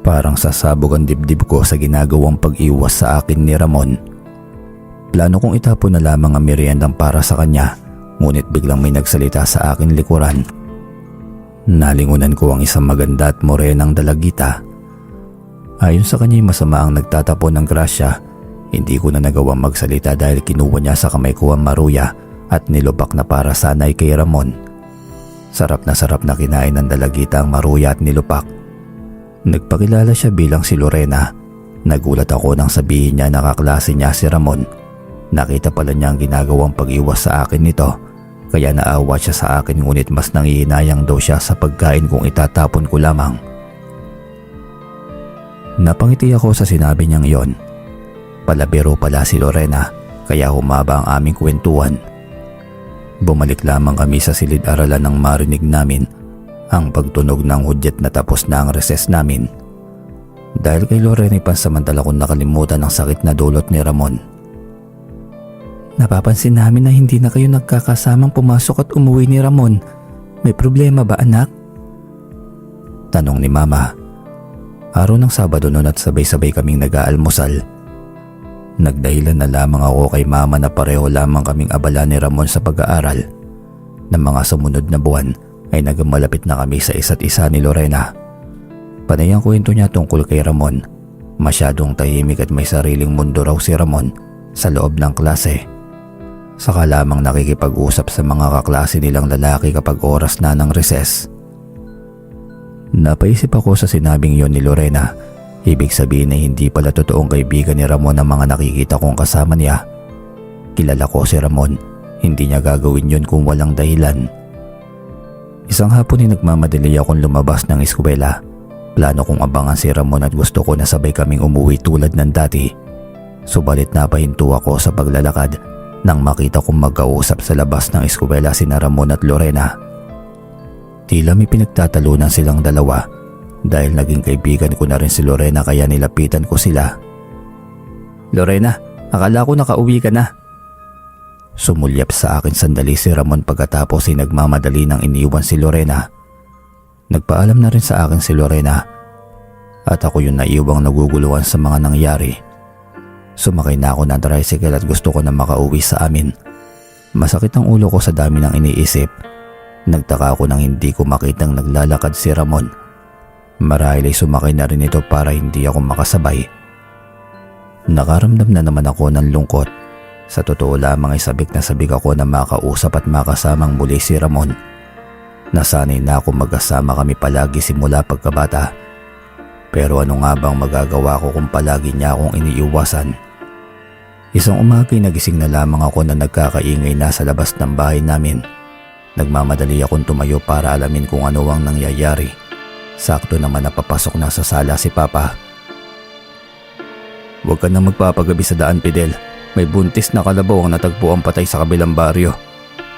Parang sasabog ang dibdib ko sa ginagawang pag-iwas sa akin ni Ramon. Plano kong itapon na lamang ang meriendang para sa kanya, ngunit biglang may nagsalita sa akin likuran. Nalingunan ko ang isang maganda at morenang dalagita. Ayon sa kanya ay masama ang nagtatapon ng grasya. Hindi ko na nagawang magsalita dahil kinuha niya sa kamay ko ang maruya at nilubak na para sanay kay Ramon. Sarap na kinain ng dalagita ang maruya at nilupak. Nagpakilala siya bilang si Lorena. Nagulat ako nang sabihin niya na kaklase niya si Ramon. Nakita pala niya ang ginagawang pag-iwas sa akin nito, kaya naawa siya sa akin ngunit mas nangihinayang daw siya sa pagkain kung itatapon ko lamang. Napangiti ako sa sinabi niyang yon. Palabiro pala si Lorena, kaya humaba ang aming kwentuhan. Bumalik lamang kami sa silid-aralan nang marinig namin ang pagtunog ng hudyat na tapos na ang recess namin. Dahil kay Lorena pansamantala kong nakalimutan ang sakit na dulot ni Ramon. Napapansin namin na hindi na kayo nagkakasamang pumasok at umuwi ni Ramon May problema ba anak? Tanong ni Mama. Araw ng Sabado noon at sabay-sabay kaming nag-aalmusal. Nagdahilan na lamang ako kay Mama na pareho lamang kaming abala ni Ramon sa pag-aaral. Ng mga sumunod na buwan ay nagmalapit na kami sa isa't isa ni Lorena. Panay ang kwento niya tungkol kay Ramon. Masyadong tahimik at may sariling mundo raw si Ramon sa loob ng klase. Saka lamang nakikipag-usap sa mga kaklase nilang lalaki kapag oras na ng recess. Napaisip ako sa sinabing yon ni Lorena. Ibig sabihin na hindi pala totoong kaibigan ni Ramon ang mga nakikita kong kasama niya. Kilala ko si Ramon. Hindi niya gagawin yun kung walang dahilan. Isang hapon ay nagmamadali akong lumabas ng eskwela. Plano kong abangan si Ramon at gusto ko na sabay kaming umuwi tulad ng dati. Subalit napahinto ako sa paglalakad nang makita kong magkausap sa labas ng eskwela sina Ramon at Lorena. Tila may pinagtatalunan silang dalawa. Dahil naging kaibigan ko na rin si Lorena kaya nilapitan ko sila. Lorena, akala ko nakauwi ka na. Sumulyap sa akin sandali si Ramon pagkatapos ay nagmamadali nang iniwan si Lorena. Nagpaalam na rin sa akin si Lorena at ako yung naiwang naguguluhan sa mga nangyari. Sumakay na ako ng tricycle at gusto ko na makauwi sa amin. Masakit ang ulo ko sa dami ng iniisip. Nagtaka ako nang hindi ko makitang naglalakad si Ramon. Marahil ay sumakay na rin ito para hindi ako makasabay. Nakaramdam na naman ako ng lungkot. Sa totoo lamang ay sabik na sabik ako na makausap at makasamang muli si Ramon. Nasanay na ako magkasama kami palagi simula pagkabata. Pero ano nga bang magagawa ko kung palagi niya akong iniiwasan? Isang umaga ay nagising na lamang ako na nagkakaingay na sa labas ng bahay namin. Nagmamadali akong tumayo para alamin kung ano ang nangyayari. Sakto naman napapasok na sa sala si Papa. Huwag ka na magpapagabi sa daan, Fidel. May buntis na kalabaw ang natagpuan patay sa kabilang baryo.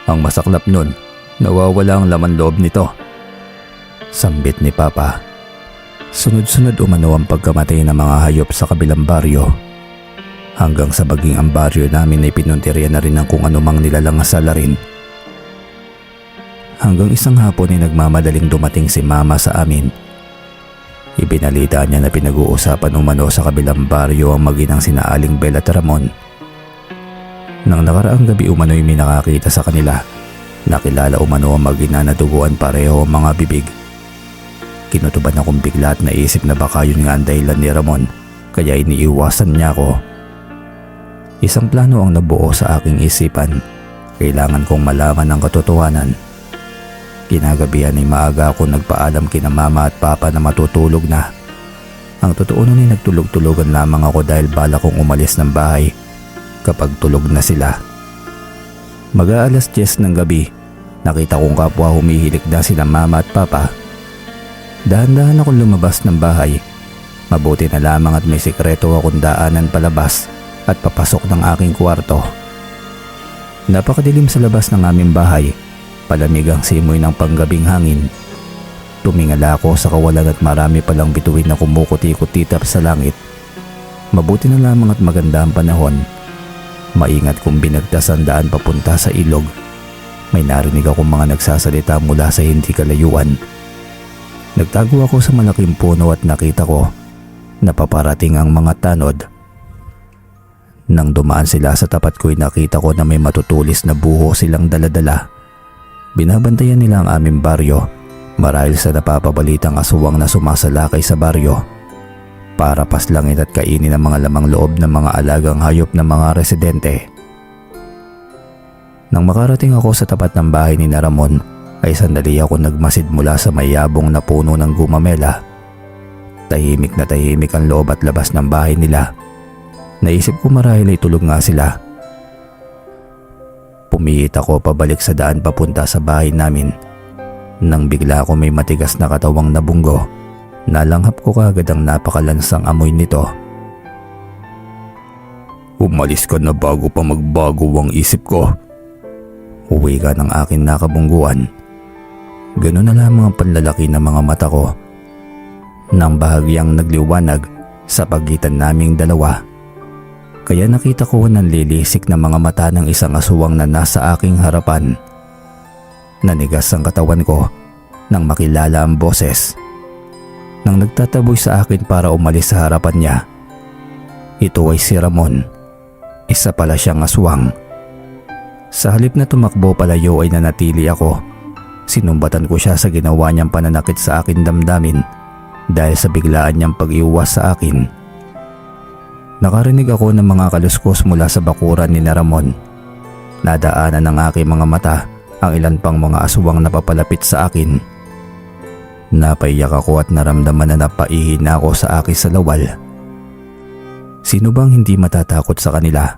Ang masaklap nun, nawawala ang laman loob nito. Sambit ni Papa. Sunod-sunod umano ang pagkamatay ng mga hayop sa kabilang baryo. Hanggang sa baging ang baryo namin ay pinuntirya na rin ng kung anumang nilalang salarin. Hanggang isang hapon ay nagmamadaling dumating si Mama sa amin. Ibinalita niya na pinag-uusapan umano sa kabilang baryo ang maginang sina Aling Bel at Ramon. Nang nakaraang gabi umano ay may nakakita sa kanila. Nakilala umano ang magina na duguan pareho ang mga bibig. Kinutuban akong bigla at naisip na baka yun nga ang dahilan ni Ramon kaya iniiwasan niya ako. Isang plano ang nabuo sa aking isipan. Kailangan kong malaman ang katotohanan. Kinagabihan ay maaga ako nagpaalam kina Mama at Papa na matutulog na. Ang totoo nun ay nagtulog-tulogan lamang ako dahil bala kong umalis ng bahay kapag tulog na sila. Mag-aalas 10 ng gabi, nakita kong kapwa humihilik na sila Mama at Papa. Dahan-dahan akong lumabas ng bahay. Mabuti na lamang at may sikreto akong daanan palabas at papasok ng aking kwarto. Napakadilim sa labas ng aming bahay. Palamig ang simoy ng panggabing hangin. Tumingala ako sa kawalan at marami palang bituin na kumukuti-kutitap sa langit. Mabuti na lamang at maganda ang panahon. Maingat kong binagtas ang daan papunta sa ilog. May narinig akong mga nagsasalita mula sa hindi kalayuan. Nagtago ako sa malaking puno at nakita ko na paparating ang mga tanod. Nang dumaan sila sa tapat ko'y nakita ko na may matutulis na buho silang daladala. Binabantayan nila ang aming baryo marahil sa napapabalitang aswang na sumasalakay sa baryo para paslangin at kainin ang mga lamang loob ng mga alagang hayop ng mga residente. Nang makarating ako sa tapat ng bahay ni Ramon ay sandali ako nagmasid mula sa mayabong na puno ng gumamela. Tahimik na tahimik ang loob at labas ng bahay nila. Naisip ko marahil ay tulog nga sila. Pumihit ako pabalik sa daan papunta sa bahay namin. Nang bigla ako may matigas na katawang nabunggo, nalanghap ko kaagad ang napakalansang amoy nito. Umalis ka na bago pa magbago ang isip ko. Uwi ka ng akin nakabungguan. Ganun na lamang ang panlalaki ng mga mata ko. Nang bahagyang nagliwanag sa pagitan naming dalawa. Kaya nakita ko ng lilisik na mga mata ng isang aswang na nasa aking harapan. Nanigas ang katawan ko nang makilala ang boses. Nang nagtataboy sa akin para umalis sa harapan niya, ito ay si Ramon. Isa pala siyang aswang. Sa halip na tumakbo palayo ay nanatili ako. Sinumbatan ko siya sa ginawa niyang pananakit sa akin damdamin dahil sa biglaan niyang pag-iwas sa akin. Nakarinig ako ng mga kaluskos mula sa bakuran ni Ramon. Nadaanan ng aking mga mata ang ilan pang mga aswang na papalapit sa akin. Napaiyak ako at naramdaman na napaihin na ako sa aking salawal. Sino bang hindi matatakot sa kanila?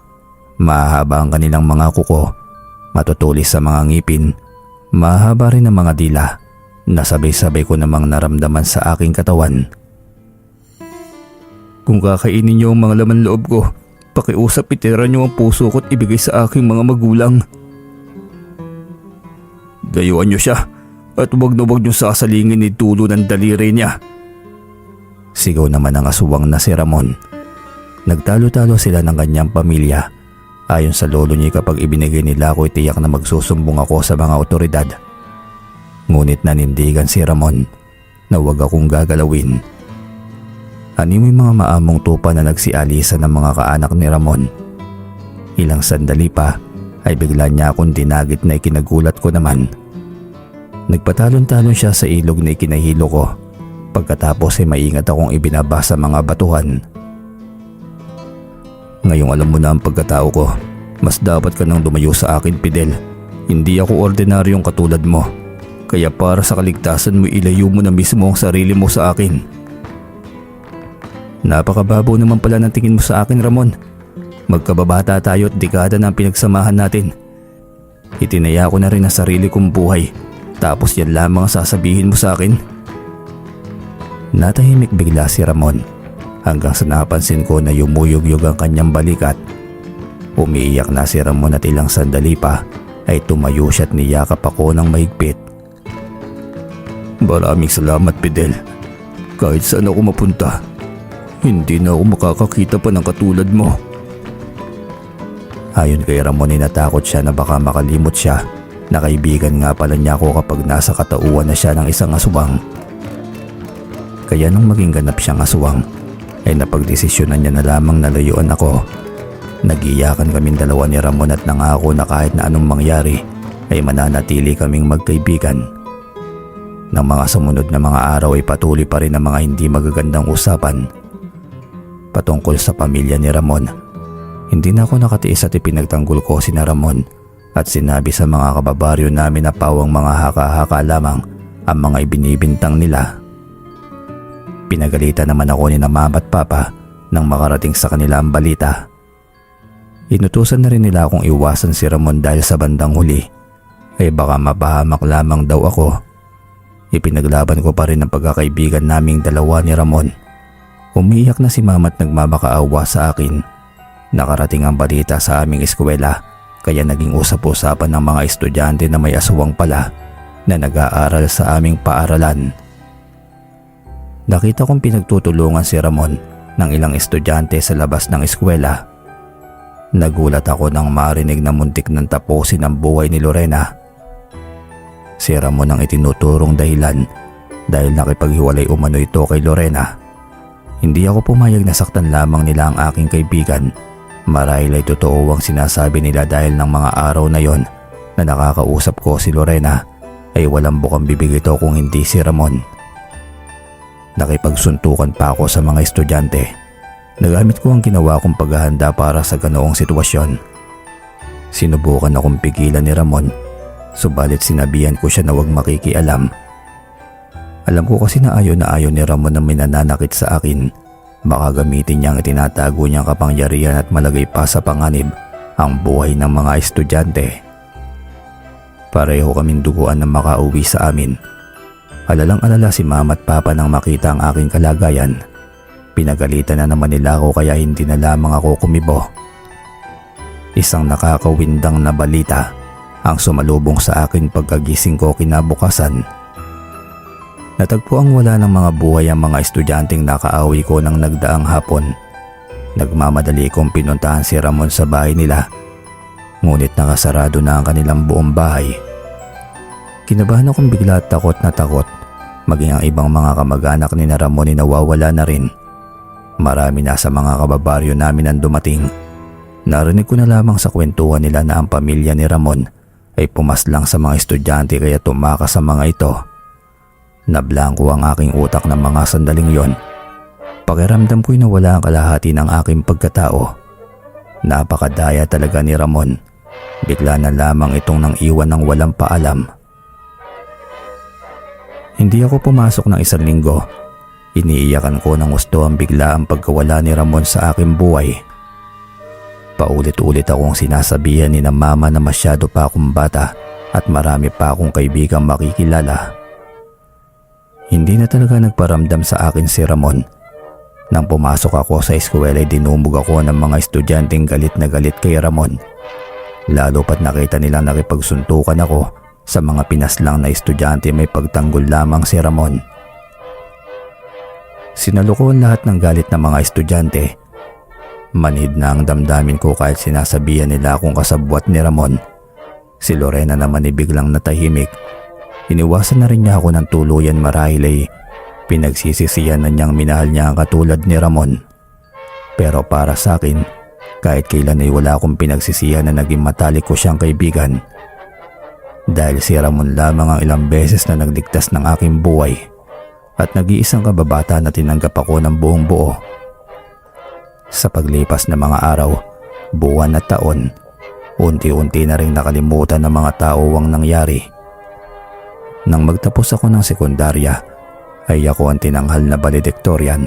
Mahahaba ang kanilang mga kuko, matutulis sa mga ngipin, mahaba rin ang mga dila na sabay-sabay ko namang naramdaman sa aking katawan. Kung kakainin niyo ang mga laman loob ko, pakiusap itira niyo ang puso ko at ibigay sa aking mga magulang. Dayuan niyo siya at huwag na huwag niyo sasalingin ni tulo ng daliri niya. Sigaw naman ang aswang na si Ramon. Nagtalo-talo sila ng kanyang pamilya. Ayon sa lolo niya, kapag ibinigay nila ako, itiyak na magsusumbong ako sa mga otoridad. Ngunit nanindigan si Ramon na huwag akong gagalawin. Animoy mga maamong tupa na nagsialisa ng mga kaanak ni Ramon. Ilang sandali pa ay bigla niya akong dinagit na ikinagulat ko naman. Nagpatalon-talon siya sa ilog na ikinahilo ko. Pagkatapos ay maingat akong ibinaba sa mga batuhan. Ngayong alam mo na ang pagkatao ko, mas dapat ka nang lumayo sa akin, Fidel. Hindi ako ordinaryong katulad mo. Kaya para sa kaligtasan mo, ilayo mo na mismo ang sarili mo sa akin. Napakababaw naman pala ng tingin mo sa akin, Ramon. Magkababata tayo at dekada na ang pinagsamahan natin. Itinaya ko na rin ang sarili kong buhay. Tapos yan lamang ang sasabihin mo sa akin? Natahimik bigla si Ramon hanggang sa napansin ko na yumuyog-yog ang kanyang balikat. Umiiyak na si Ramon at ilang sandali pa ay tumayo siya at niyakap ako ng mahigpit. Maraming salamat, Fidel. Kahit saan ako mapunta, hindi na ako makakakita pa ng katulad mo. Ayon kay Ramon ay natakot siya na baka makalimot siya na kaibigan nga pala niya ako kapag nasa katauhan na siya ng isang aswang. Kaya nung maging ganap siyang aswang, ay napagdesisyonan niya na lamang na layuan ako. Nagiyakan kaming dalawa ni Ramon at nangako na kahit na anong mangyari ay mananatili kaming magkaibigan. Nang mga sumunod na mga araw ay patuloy pa rin ang mga hindi magagandang usapan patungkol sa pamilya ni Ramon. Hindi na ako nakatiis at ipinagtanggol ko si Ramon at sinabi sa mga kababaryo namin na pawang mga haka-haka lamang ang mga ibinibintang nila. Pinagalitan naman ako ni na mama at papa nang makarating sa kanila ang balita. Inutusan na rin nila akong iwasan si Ramon dahil sa bandang huli ay baka mapahamak lamang daw ako. Ipinaglaban ko pa rin ang pagkakaibigan naming dalawa ni Ramon. Umiyak na si mama at nagmamakaawa sa akin. Nakarating ang balita sa aming eskwela kaya naging usap-usapan ng mga estudyante na may aswang pala na nag-aaral sa aming paaralan. Nakita kong pinagtutulungan si Ramon ng ilang estudyante sa labas ng eskwela. Nagulat ako nang marinig na muntik ng tapusin ang buhay ni Lorena. Si Ramon ang itinuturong dahilan dahil nakipaghiwalay umano ito kay Lorena. Hindi ako pumayag na saktan lamang nila ang aking kaibigan. Marahil ay totoo ang sinasabi nila dahil ng mga araw na yon na nakakausap ko si Lorena ay walang bukang bibig ito kung hindi si Ramon. Nakipagsuntukan pa ako sa mga estudyante. Nagamit ko ang ginawa kong paghahanda para sa ganoong sitwasyon. Sinubukan akong pigilan ni Ramon, subalit sinabihan ko siya na huwag makikialam. Alam ko kasi na ayaw ni Ramon na minananakit sa akin. Baka gamitin niyang itinatago niyang kapangyarihan at malagay pa sa panganib ang buhay ng mga estudyante. Pareho kaming duguan na makauwi sa amin. Alalang-alala si mama at papa nang makita ang aking kalagayan. Pinagalitan na naman nila ako kaya hindi na lamang ako kumibo. Isang nakakawindang na balita ang sumalubong sa akin pagkagising ko kinabukasan. Natagpuang wala ng mga buhay ang mga estudyanteng nakaawi ko nang nagdaang hapon. Nagmamadali kong pinuntahan si Ramon sa bahay nila. Ngunit nakasarado na ang kanilang buong bahay. Kinabahan akong bigla at takot na takot. Maging ang ibang mga kamag-anak ni na Ramon ay nawawala na rin. Marami na sa mga kababaryo namin ang dumating. Narinig ko na lamang sa kwentuhan nila na ang pamilya ni Ramon ay pumaslang sa mga estudyante kaya tumakas sa mga ito. Nablangko ang aking utak ng mga sandaling yon. Pakiramdam ko'y nawala ang kalahati ng aking pagkatao. Napakadaya talaga ni Ramon. Bigla na lamang itong nang iwan ng walang paalam. Hindi ako pumasok ng 1 linggo. Iniiyakan ko ng gusto ang bigla ang pagkawala ni Ramon sa aking buhay. Paulit-ulit akong sinasabihan ni na mama na masyado pa akong bata at marami pa akong kaibigang makikilala. Hindi na talaga nagparamdam sa akin si Ramon. Nang pumasok ako sa eskwela ay dinumog ako ng mga estudyanteng galit na galit kay Ramon. Lalo pat nakita nilang nakipagsuntukan ako sa mga pinaslang na estudyante may pagtanggol lamang si Ramon. Sinalukuhan lahat ng galit ng mga estudyante. Manhid na ang damdamin ko kahit sinasabihan nila akong kasabwat ni Ramon. Si Lorena naman ay biglang natahimik. Iniwasan na rin niya ako ng tuluyan marahil ay pinagsisisihan na niyang minahal niya ang katulad ni Ramon. Pero para sa akin, kahit kailan ay wala akong pinagsisihan na naging matalik ko siyang kaibigan. Dahil si Ramon lamang ang ilang beses na nagligtas ng aking buhay at nag-iisang kababata na tinanggap ako ng buong buo. Sa paglipas ng mga araw, buwan at taon, unti-unti na rin nakalimutan ng mga tao ang nangyari. Nang magtapos ako ng sekundarya, ay ako ang tinanghal na valedictorian.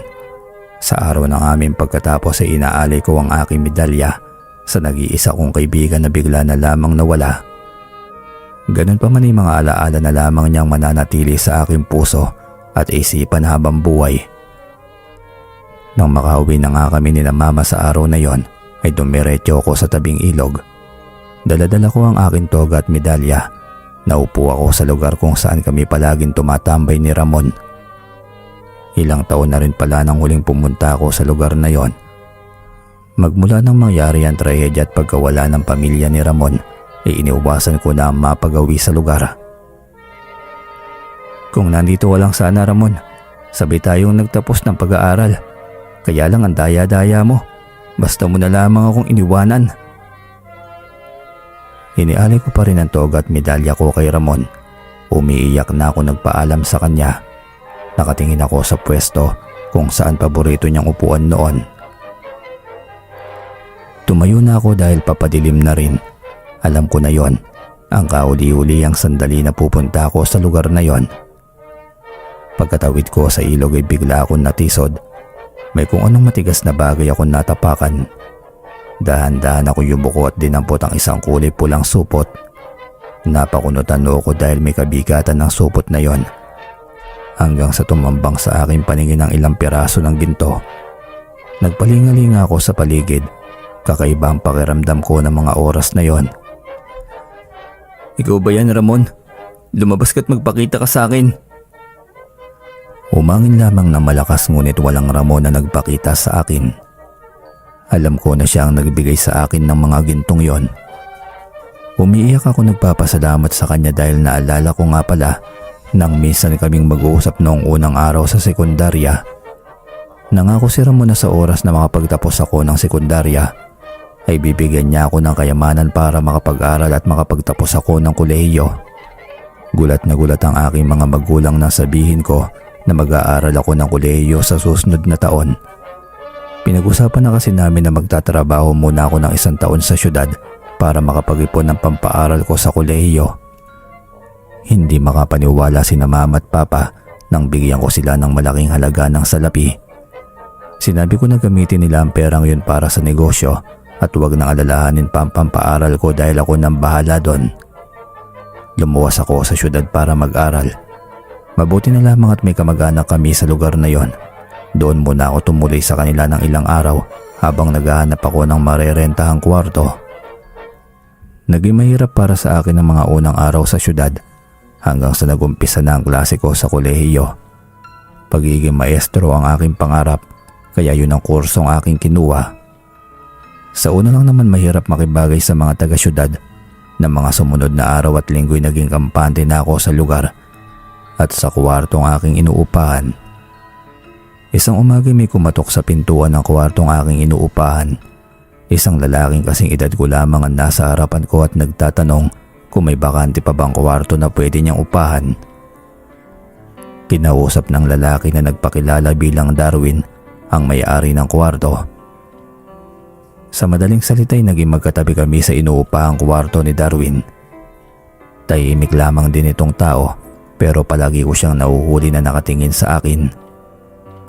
Sa araw ng aming pagkatapos ay inaalay ko ang aking medalya sa nag-iisa kong kaibigan na bigla na lamang nawala. Ganun pa man ay mga alaala na lamang niyang mananatili sa aking puso at isipan habang buhay. Nang makauwi na nga kami ni na mama sa araw na yon, ay dumiretso ako sa tabing ilog. Daladala ko ang aking toga at medalya. Naupo ako sa lugar kung saan kami palaging tumatambay ni Ramon. Ilang taon na rin pala nang huling pumunta ako sa lugar na yon. Magmula nang mangyari ang trahedya at pagkawala ng pamilya ni Ramon, ay iniwasan ko na ang mapagawi sa lugar. Kung nandito walang sana Ramon, sabay tayong nagtapos ng pag-aaral. Kaya lang ang daya-daya mo, basta mo na lamang akong iniwanan. Inialay ko pa rin ang toga at medalya ko kay Ramon. Umiiyak na ako nagpaalam sa kanya. Nakatingin ako sa pwesto kung saan paborito niyang upuan noon. Tumayo na ako dahil papadilim na rin. Alam ko na yon, ang kauli-uli ang sandali na pupunta ako sa lugar na yon. Pagkatawid ko sa ilog ay bigla akong natisod. May kung anong matigas na bagay akong natapakan. Dahan-dahan ako yumuko at dinampot ang isang kulay pulang supot. Napakunutan ako dahil may kabigatan ng supot na yon. Hanggang sa tumambang sa aking paningin ang ilang piraso ng ginto. Nagpalingalinga ako sa paligid. Kakaiba ang pakiramdam ko ng mga oras na yon. Ikaw ba yan, Ramon? Lumabas ka't magpakita ka sa akin. Umangin lamang na malakas ngunit walang Ramon na nagpakita sa akin. Alam ko na siya ang nagbigay sa akin ng mga gintong yon. Umiiyak ako nagpapasalamat sa kanya dahil naalala ko nga pala nang minsan kaming mag-uusap noong unang araw sa sekundarya. Nangako si Ramon na sa oras na makapagtapos ako ng sekundarya ay bibigyan niya ako ng kayamanan para makapag-aral at makapagtapos ako ng kolehiyo. Gulat na gulat ang aking mga magulang nang sabihin ko na mag-aaral ako ng kolehiyo sa susunod na taon. Pinag-usapan na kasi namin na magtatrabaho muna ako ng 1 taon sa syudad para makapag-ipon ng pampaaral ko sa kolehiyo. Hindi makapaniwala sina mama at papa nang bigyan ko sila ng malaking halaga ng salapi. Sinabi ko na gamitin nila ang perang yun para sa negosyo at huwag nang alalahanin pa ang pampaaral ko dahil ako nang bahala doon. Lumuwas ako sa syudad para mag-aral. Mabuti na lamang at may kamag-anak kami sa lugar na yon. Doon muna ako tumuloy sa kanila ng ilang araw habang naghahanap ako ng marerentahang kwarto. Naging mahirap para sa akin ang mga unang araw sa syudad hanggang sa nagumpisa na ang klase ko sa kolehiyo. Pagiging maestro ang aking pangarap kaya yun ang kursong aking kinuha. Sa una lang naman mahirap makibagay sa mga taga-syudad Ng mga sumunod na araw at linggo'y naging kampante na ako sa lugar at sa kwartong aking inuupahan. Isang umaga may kumatok sa pintuan ng kwartong aking inuupahan. Isang lalaking kasing edad ko lamang ang nasa harapan ko at nagtatanong kung may bakante pa bang kwarto na pwede niyang upahan. Kinausap ng lalaki na nagpakilala bilang Darwin ang may-ari ng kwarto. Sa madaling salita'y naging magkatabi kami sa inuupahang kwarto ni Darwin. Tahimik lamang din itong tao pero palagi ko siyang nahuhuli na nakatingin sa akin.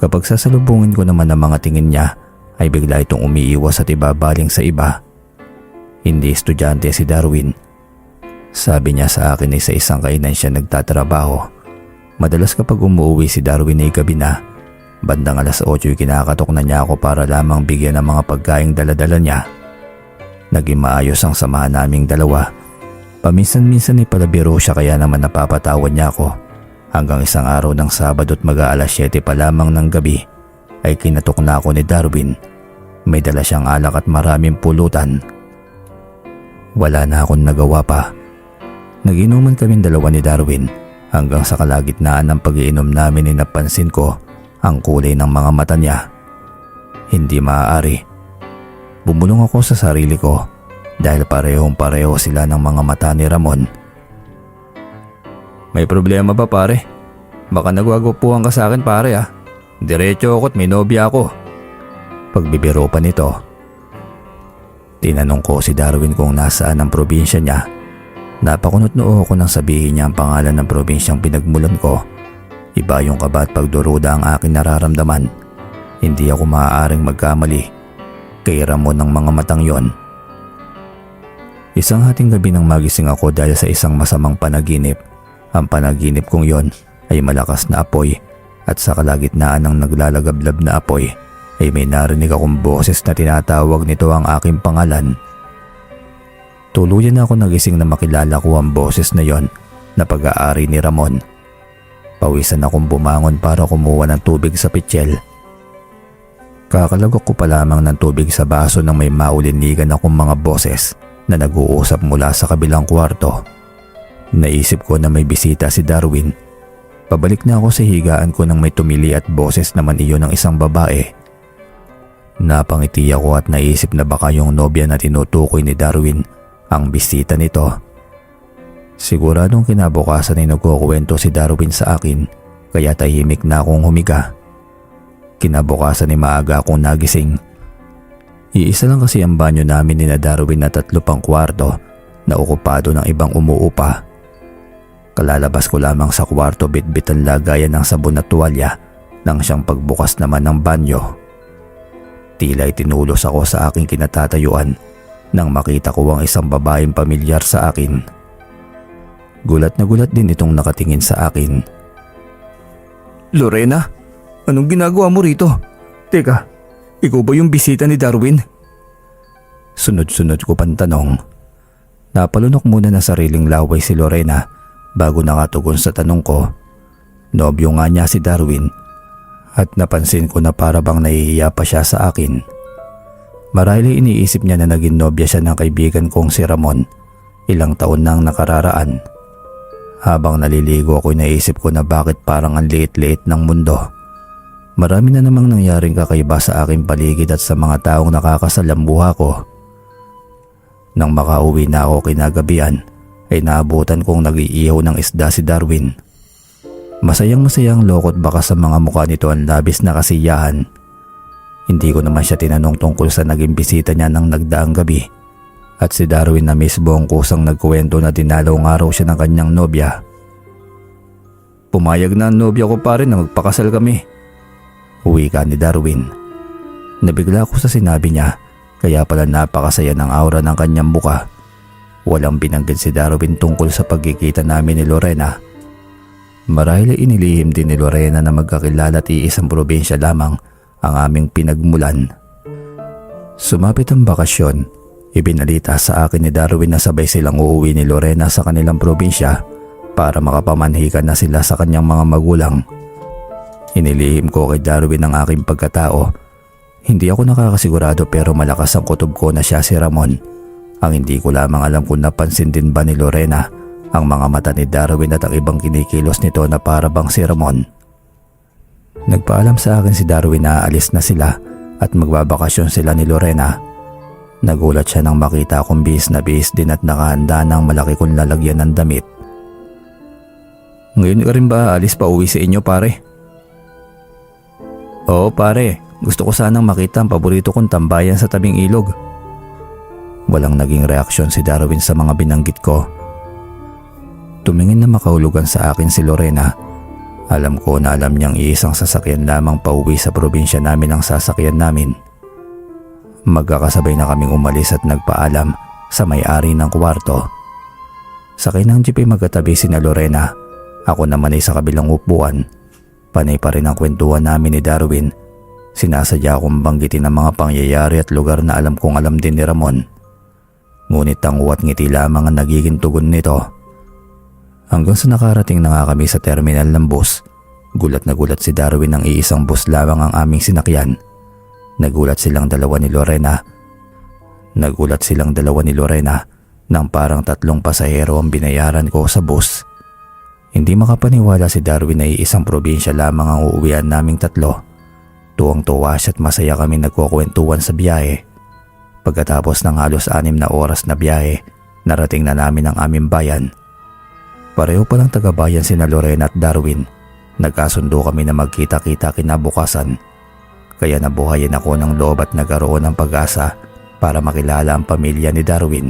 Kapag sasalubungin ko naman ang mga tingin niya ay bigla itong umiiwas at ibabaling sa iba. Hindi estudyante si Darwin. Sabi niya sa akin ay sa isang kainan siya nagtatrabaho. Madalas kapag umuwi si Darwin ay gabi na. Bandang alas 8 kinakatok na niya ako para lamang bigyan ng mga pagkaing daladala niya. Naging maayos ang samahan naming dalawa. Paminsan-minsan ay palabiro siya kaya naman napapatawad niya ako. Hanggang isang araw ng Sabado at mag-aalas 7 pa lamang ng gabi ay kinatok na ako ni Darwin. May dala siyang alak at maraming pulutan. Wala na akong nagawa pa. Nag-inuman kaming dalawa ni Darwin hanggang sa kalagitnaan ng pag-iinom namin ay napansin ko ang kulay ng mga mata niya. Hindi maaari. Bumulong ako sa sarili ko dahil parehong-pareho sila ng mga mata ni Ramon. May problema ba pare? Baka nagwagupuhan ka sa akin pare ah. Diretso ako at may nobya ako. Pagbibiro pa nito. Tinanong ko si Darwin kung nasaan ang probinsya niya. Napakunot noo ako nang sabihin niya ang pangalan ng probinsyang pinagmulan ko. Iba yung kaba at pagduruda ang aking nararamdaman. Hindi ako maaaring magkamali kay Ramon ng mga matang yon. Isang hating gabi nang magising ako dahil sa isang masamang panaginip. Ang panaginip kong yon ay malakas na apoy at sa kalagitnaan ng naglalagablab na apoy ay may narinig akong boses na tinatawag nito ang aking pangalan. Tuluyan na ako nagising na makilala ko ang boses na yon na pag-aari ni Ramon. Pawisan akong bumangon para kumuha ng tubig sa pitsyel. Kakalagok ko pa lamang ng tubig sa baso nang may maulinigan akong mga boses na nag-uusap mula sa kabilang kwarto. Naisip ko na may bisita si Darwin. Pabalik na ako sa higaan ko nang may tumili at boses naman iyon ng isang babae. Napangiti ako at naisip na baka yung nobya na tinutukoy ni Darwin ang bisita nito. Siguradong kinabukasan ay nagkukwento si Darwin sa akin kaya tahimik na akong humiga. Kinabukasan ay maaga akong nagising. Iisa lang kasi ang banyo namin ni na Darwin na 3 pang kwarto na okupado ng ibang umuupa. Kalalabas ko lamang sa kwarto bitbit ang lagayan ng sabon at tuwalya nang siyang pagbukas naman ng banyo. Tila'y tinulos ako sa aking kinatatayuan nang makita ko ang isang babaeng pamilyar sa akin. Gulat na gulat din itong nakatingin sa akin. Lorena, anong ginagawa mo rito? Teka, ikaw ba yung bisita ni Darwin? Sunod-sunod ko pang tanong. Napalunok muna na sariling laway si Lorena bago nakatugon sa tanong ko. Nobyo nga niya si Darwin at napansin ko na para bang nahihiya pa siya sa akin. Marahil iniisip niya na naging nobya siya ng kaibigan kong si Ramon ilang taon nang nakararaan. Habang naliligo ako'y naisip ko na bakit parang ang liit-liit ng mundo. Marami na namang nangyaring kakaiba sa aking paligid at sa mga taong nakakasalambuha ko. Nang makauwi na ako kinagabihan ay naabutan kong nag-iihaw ng isda si Darwin. Masayang-masayang lokot baka sa mga mukha nito ang labis na kasiyahan. Hindi ko naman siya tinanong tungkol sa naging bisita niya ng nagdaang gabi. At si Darwin na mismo ang kusang nagkuwento na dinalaw nga raw siya ng kanyang nobya. Pumayag na ang nobya ko pare na magpakasal kami. Wika ni Darwin. Nabigla ako sa sinabi niya kaya pala napakasaya ng aura ng kanyang buka. Walang binanggit si Darwin tungkol sa pagkikita namin ni Lorena. Marahil inilihim din ni Lorena na magkakilala at iisang probinsya lamang ang aming pinagmulan. Sumapit ang bakasyon. Ibinalita sa akin ni Darwin na sabay silang uuwi ni Lorena sa kanilang probinsya para makapamanhikan na sila sa kanyang mga magulang. Inilihim ko kay Darwin ang aking pagkatao. Hindi ako nakakasigurado pero malakas ang kutob ko na siya si Ramon Ang hindi ko lamang alam kung napansin din ba ni Lorena ang mga mata ni Darwin at ang ibang kinikilos nito na para bang si Ramon. Nagpaalam sa akin si Darwin na aalis na sila at magbabakasyon sila ni Lorena. Nagulat siya nang makita akong bihis na bihis din at nakahanda ng malaki kong lalagyan ng damit. Ngayon ka rin ba alis pa uwi sa inyo, pare? Oo, pare. Gusto ko sanang makita ang paborito kong tambayan sa tabing ilog. Walang naging reaksyon si Darwin sa mga binanggit ko. Tumingin na makahulugan sa akin si Lorena. Alam ko na alam niyang iisang sasakyan lamang pauwi sa probinsya namin ang sasakyan namin. Magkakasabay na kaming umalis at nagpaalam sa may-ari ng kwarto. Sakay ng jeep ay magkatabi sina Lorena. Ako naman ay sa kabilang upuan. Panay pa rin ang kwentuhan namin ni Darwin. Sinasadya akong banggitin ang mga pangyayari at lugar na alam kong alam din ni Ramon. Ngunit ang uwat ngiti lamang ang nagiging tugon nito. Hanggang sa nakarating na nga kami sa terminal ng bus, gulat na gulat si Darwin ng iisang bus lamang ang aming sinakyan. Nagulat silang dalawa ni Lorena nang parang 3 pasahero ang binayaran ko sa bus. Hindi makapaniwala si Darwin na iisang probinsya lamang ang uuwian naming 3. Tuwang-tuwa siya at masaya kami nagkukwentuhan sa biyahe. Pagkatapos ng halos 6 na oras na biyahe, narating na namin ang aming bayan. Pareho palang taga-bayan sina Lorena at Darwin. Nagkasundo kami na magkita-kita kinabukasan. Kaya nabuhayin ako ng loob at nagkaroon ng pag-asa para makilala ang pamilya ni Darwin.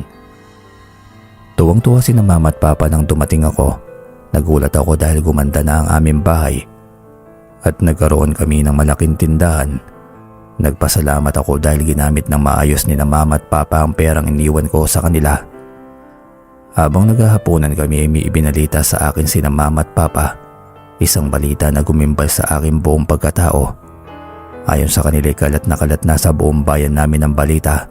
Tuwang-tuwa sina mama at papa nang dumating ako. Nagulat ako dahil gumanda na ang aming bahay. At nagkaroon kami ng malaking tindahan. Nagpasalamat ako dahil ginamit ng maayos ni na mama at papa ang perang iniwan ko sa kanila. Habang naghahaponan kami ay may ibinalita sa akin sina mama at papa. Isang balita na gumimbal sa aking buong pagkatao. Ayon sa kanila kalat na sa buong bayan namin ang balita.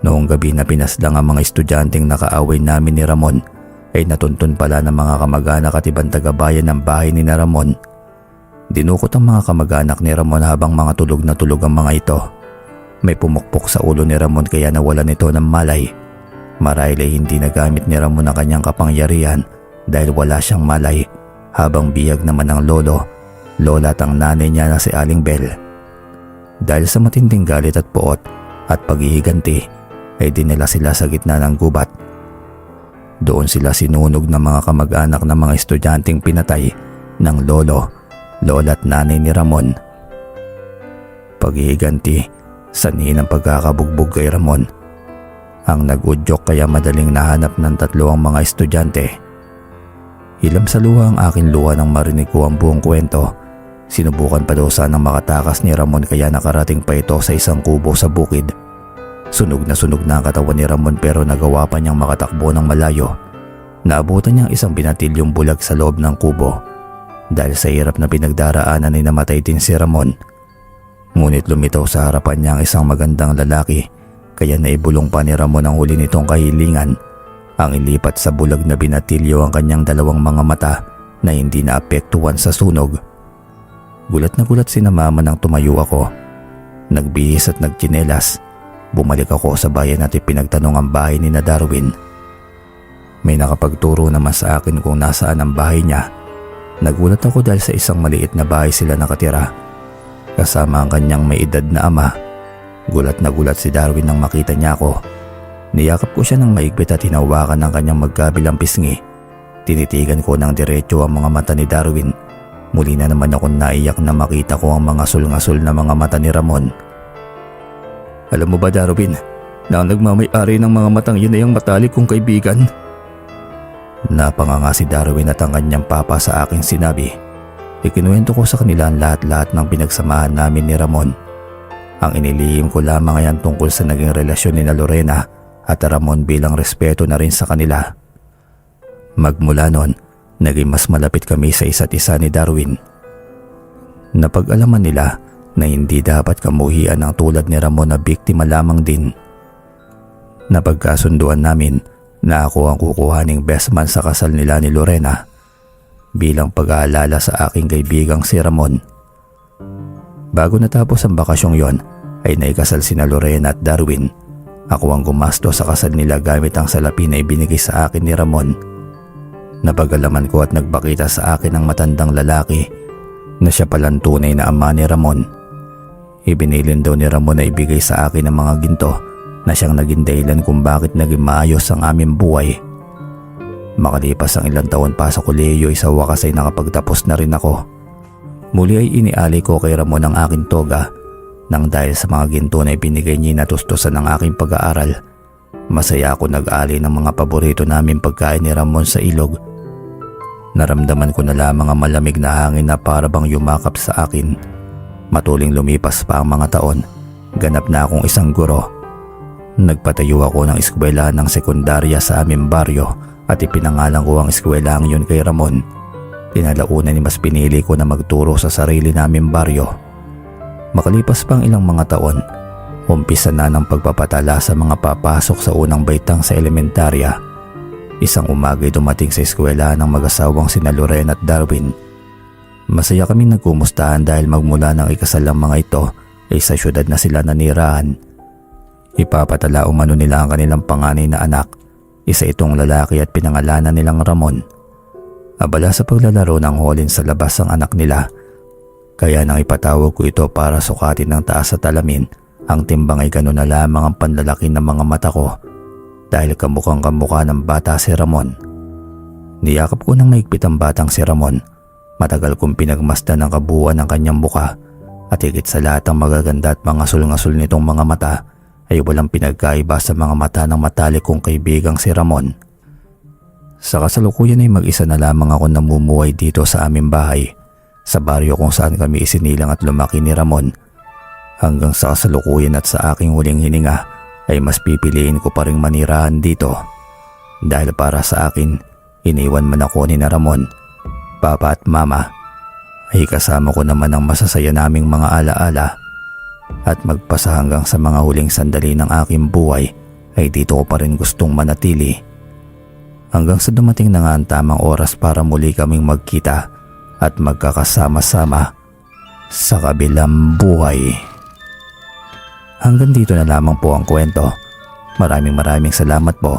Noong gabi na pinaslang ang mga estudyanteng nakaaway namin ni Ramon ay natuntun pala ng mga kamag-anak at ibang taga-bayan ng bahay ni na Ramon. Dinukot ang mga kamag-anak ni Ramon habang mga tulog na tulog ang mga ito. May pumukpok sa ulo ni Ramon kaya nawalan ito ng malay. Marahil ay hindi nagamit ni Ramon ang kanyang kapangyarihan dahil wala siyang malay, habang biyag naman ng lolo, lola at ang nanay niya na si Aling Bell. Dahil sa matinding galit at puot at paghihiganti ay dinala sila sa gitna ng gubat. Doon sila sinunog ng mga kamag-anak ng mga estudyanteng pinatay ng lolo, lola at nanay ni Ramon. Paghihiganti, sanhi ng pagkakabugbog kay Ramon. Ang nag-udyok kaya madaling nahanap ng 3 ang mga estudyante. Hilam sa luha ang aking luha nang marinig ko ang buong kwento. Sinubukan pa daw sanang makatakas ni Ramon kaya nakarating pa ito sa isang kubo sa bukid. Sunog na ang katawan ni Ramon pero nagawa pa niyang makatakbo ng malayo. Naabutan niyang isang binatilyong bulag sa loob ng kubo. Dahil sa hirap na pinagdaraanan ay namatay din si Ramon. Ngunit lumitaw sa harapan niya ang isang magandang lalaki kaya naibulong pa ni Ramon ang huli nitong kahilingan. Ang ilipat sa bulag na binatilyo ang kanyang 2 mga mata na hindi naapektuhan sa sunog. Gulat na gulat si na mama nang tumayo ako. Nagbihis at nagtsinelas. Bumalik ako sa bayan at ipinagtanong ang bahay ni na Darwin. May nakapagturo naman sa akin kung nasaan ang bahay niya. Nagulat ako dahil sa isang maliit na bahay sila nakatira. Kasama ang kanyang may edad na ama. Gulat na gulat si Darwin nang makita niya ako. Niyakap ko siya ng maigpit at hinawakan ng kanyang magkabilang pisngi. Tinitigan ko ng diretso ang mga mata ni Darwin. Muli na naman akong naiyak na makita ko ang mga sul-ngasul na mga mata ni Ramon. Alam mo ba, Darwin, na ang nagmamay-ari ng mga matang yun ay ang matalik kong kaibigan? Napanganga si Darwin at ang kanyang papa sa aking sinabi. Ikinuwento ko sa kanila ang lahat-lahat ng pinagsamahan namin ni Ramon. Ang inilihim ko lamang ay ang tungkol sa naging relasyon ni na Lorena at Ramon bilang respeto na rin sa kanila. Magmula noon, naging mas malapit kami sa isa't isa ni Darwin. Napag-alaman nila na hindi dapat kamuhian ang tulad ni Ramon na biktima lamang din. Napagkasunduan namin na ako ang kukuhaning best man sa kasal nila ni Lorena bilang pag-aalala sa aking kaibigang si Ramon. Bago natapos ang bakasyong yon ay naikasal sina Lorena at Darwin Ako ang gumasto sa kasal nila gamit ang salapi na ibinigay sa akin ni Ramon. Napagalaman ko at nagpakita sa akin ang matandang lalaki na siya palang tunay na ama ni Ramon. Ibinilin daw ni Ramon na ibigay sa akin ang mga ginto na siyang naging dahilan kung bakit naging maayos ang aming buhay. Makalipas ang ilang taon pa sa kolehiyo ay sa wakas ay nakapagtapos na rin ako. Muli ay inialay ko kay Ramon ang aking toga nang dahil sa mga ginto na ibinigay niya natustusan ng aking pag-aaral. Masaya ako nag-alay ng mga paborito namin pagkain ni Ramon sa ilog. Naramdaman ko na lamang ang malamig na hangin na para bang yumakap sa akin. Matuling lumipas pa ang mga taon, ganap na akong isang guro. Nagpatayo ako ng eskwelahan ng sekundarya sa aming baryo at ipinangalan ko ang eskwelahang yun kay Ramon. Tinalaunan ni mas pinili ko na magturo sa sarili naming baryo. Makalipas pang ilang mga taon, umpisa na ng pagpapatala sa mga papasok sa unang baitang sa elementarya. Isang umaga'y dumating sa eskwela ng mag-asawang sina Loren at Darwin. Masaya kaming nagkumustahan dahil magmula ng ikasal ng mga ito ay sa syudad na sila nanirahan. Ipapatala umano nila ang kanilang panganay na anak, isa itong lalaki at pinangalanan nilang Ramon. Abala sa paglalaro ng holin sa labas ang anak nila, kaya nang ipatawag ko ito para sukatin ng taas at alamin, ang timbang ay gano'n na lamang ang panlalaki ng mga mata ko dahil kamukhang kamukha ng bata si Ramon. Niyakap ko ng maigpit ang batang si Ramon. Matagal kong pinagmasdan ang kabuuan ng kanyang muka at higit sa lahat ang magaganda at mga sul-ngasul nitong mga mata ay walang pinagkaiba sa mga mata ng matalik kong kaibigang si Ramon. Sa kasalukuyan ay mag-isa na lamang ako namumuhay dito sa aming bahay, sa baryo kung saan kami isinilang at lumaki ni Ramon. Hanggang sa kasalukuyan at sa aking huling hininga ay mas pipiliin ko pa ring manirahan dito. Dahil para sa akin, iniwan man ako ni na Ramon, Papa at Mama, ay kasama ko naman ang masasaya naming mga alaala. At magpasa hanggang sa mga huling sandali ng aking buhay ay dito ko pa rin gustong manatili. Hanggang sa dumating na nga ang tamang oras para muli kaming magkita at magkakasama-sama sa kabilang buhay. Hanggang dito na lamang po ang kwento. Maraming salamat po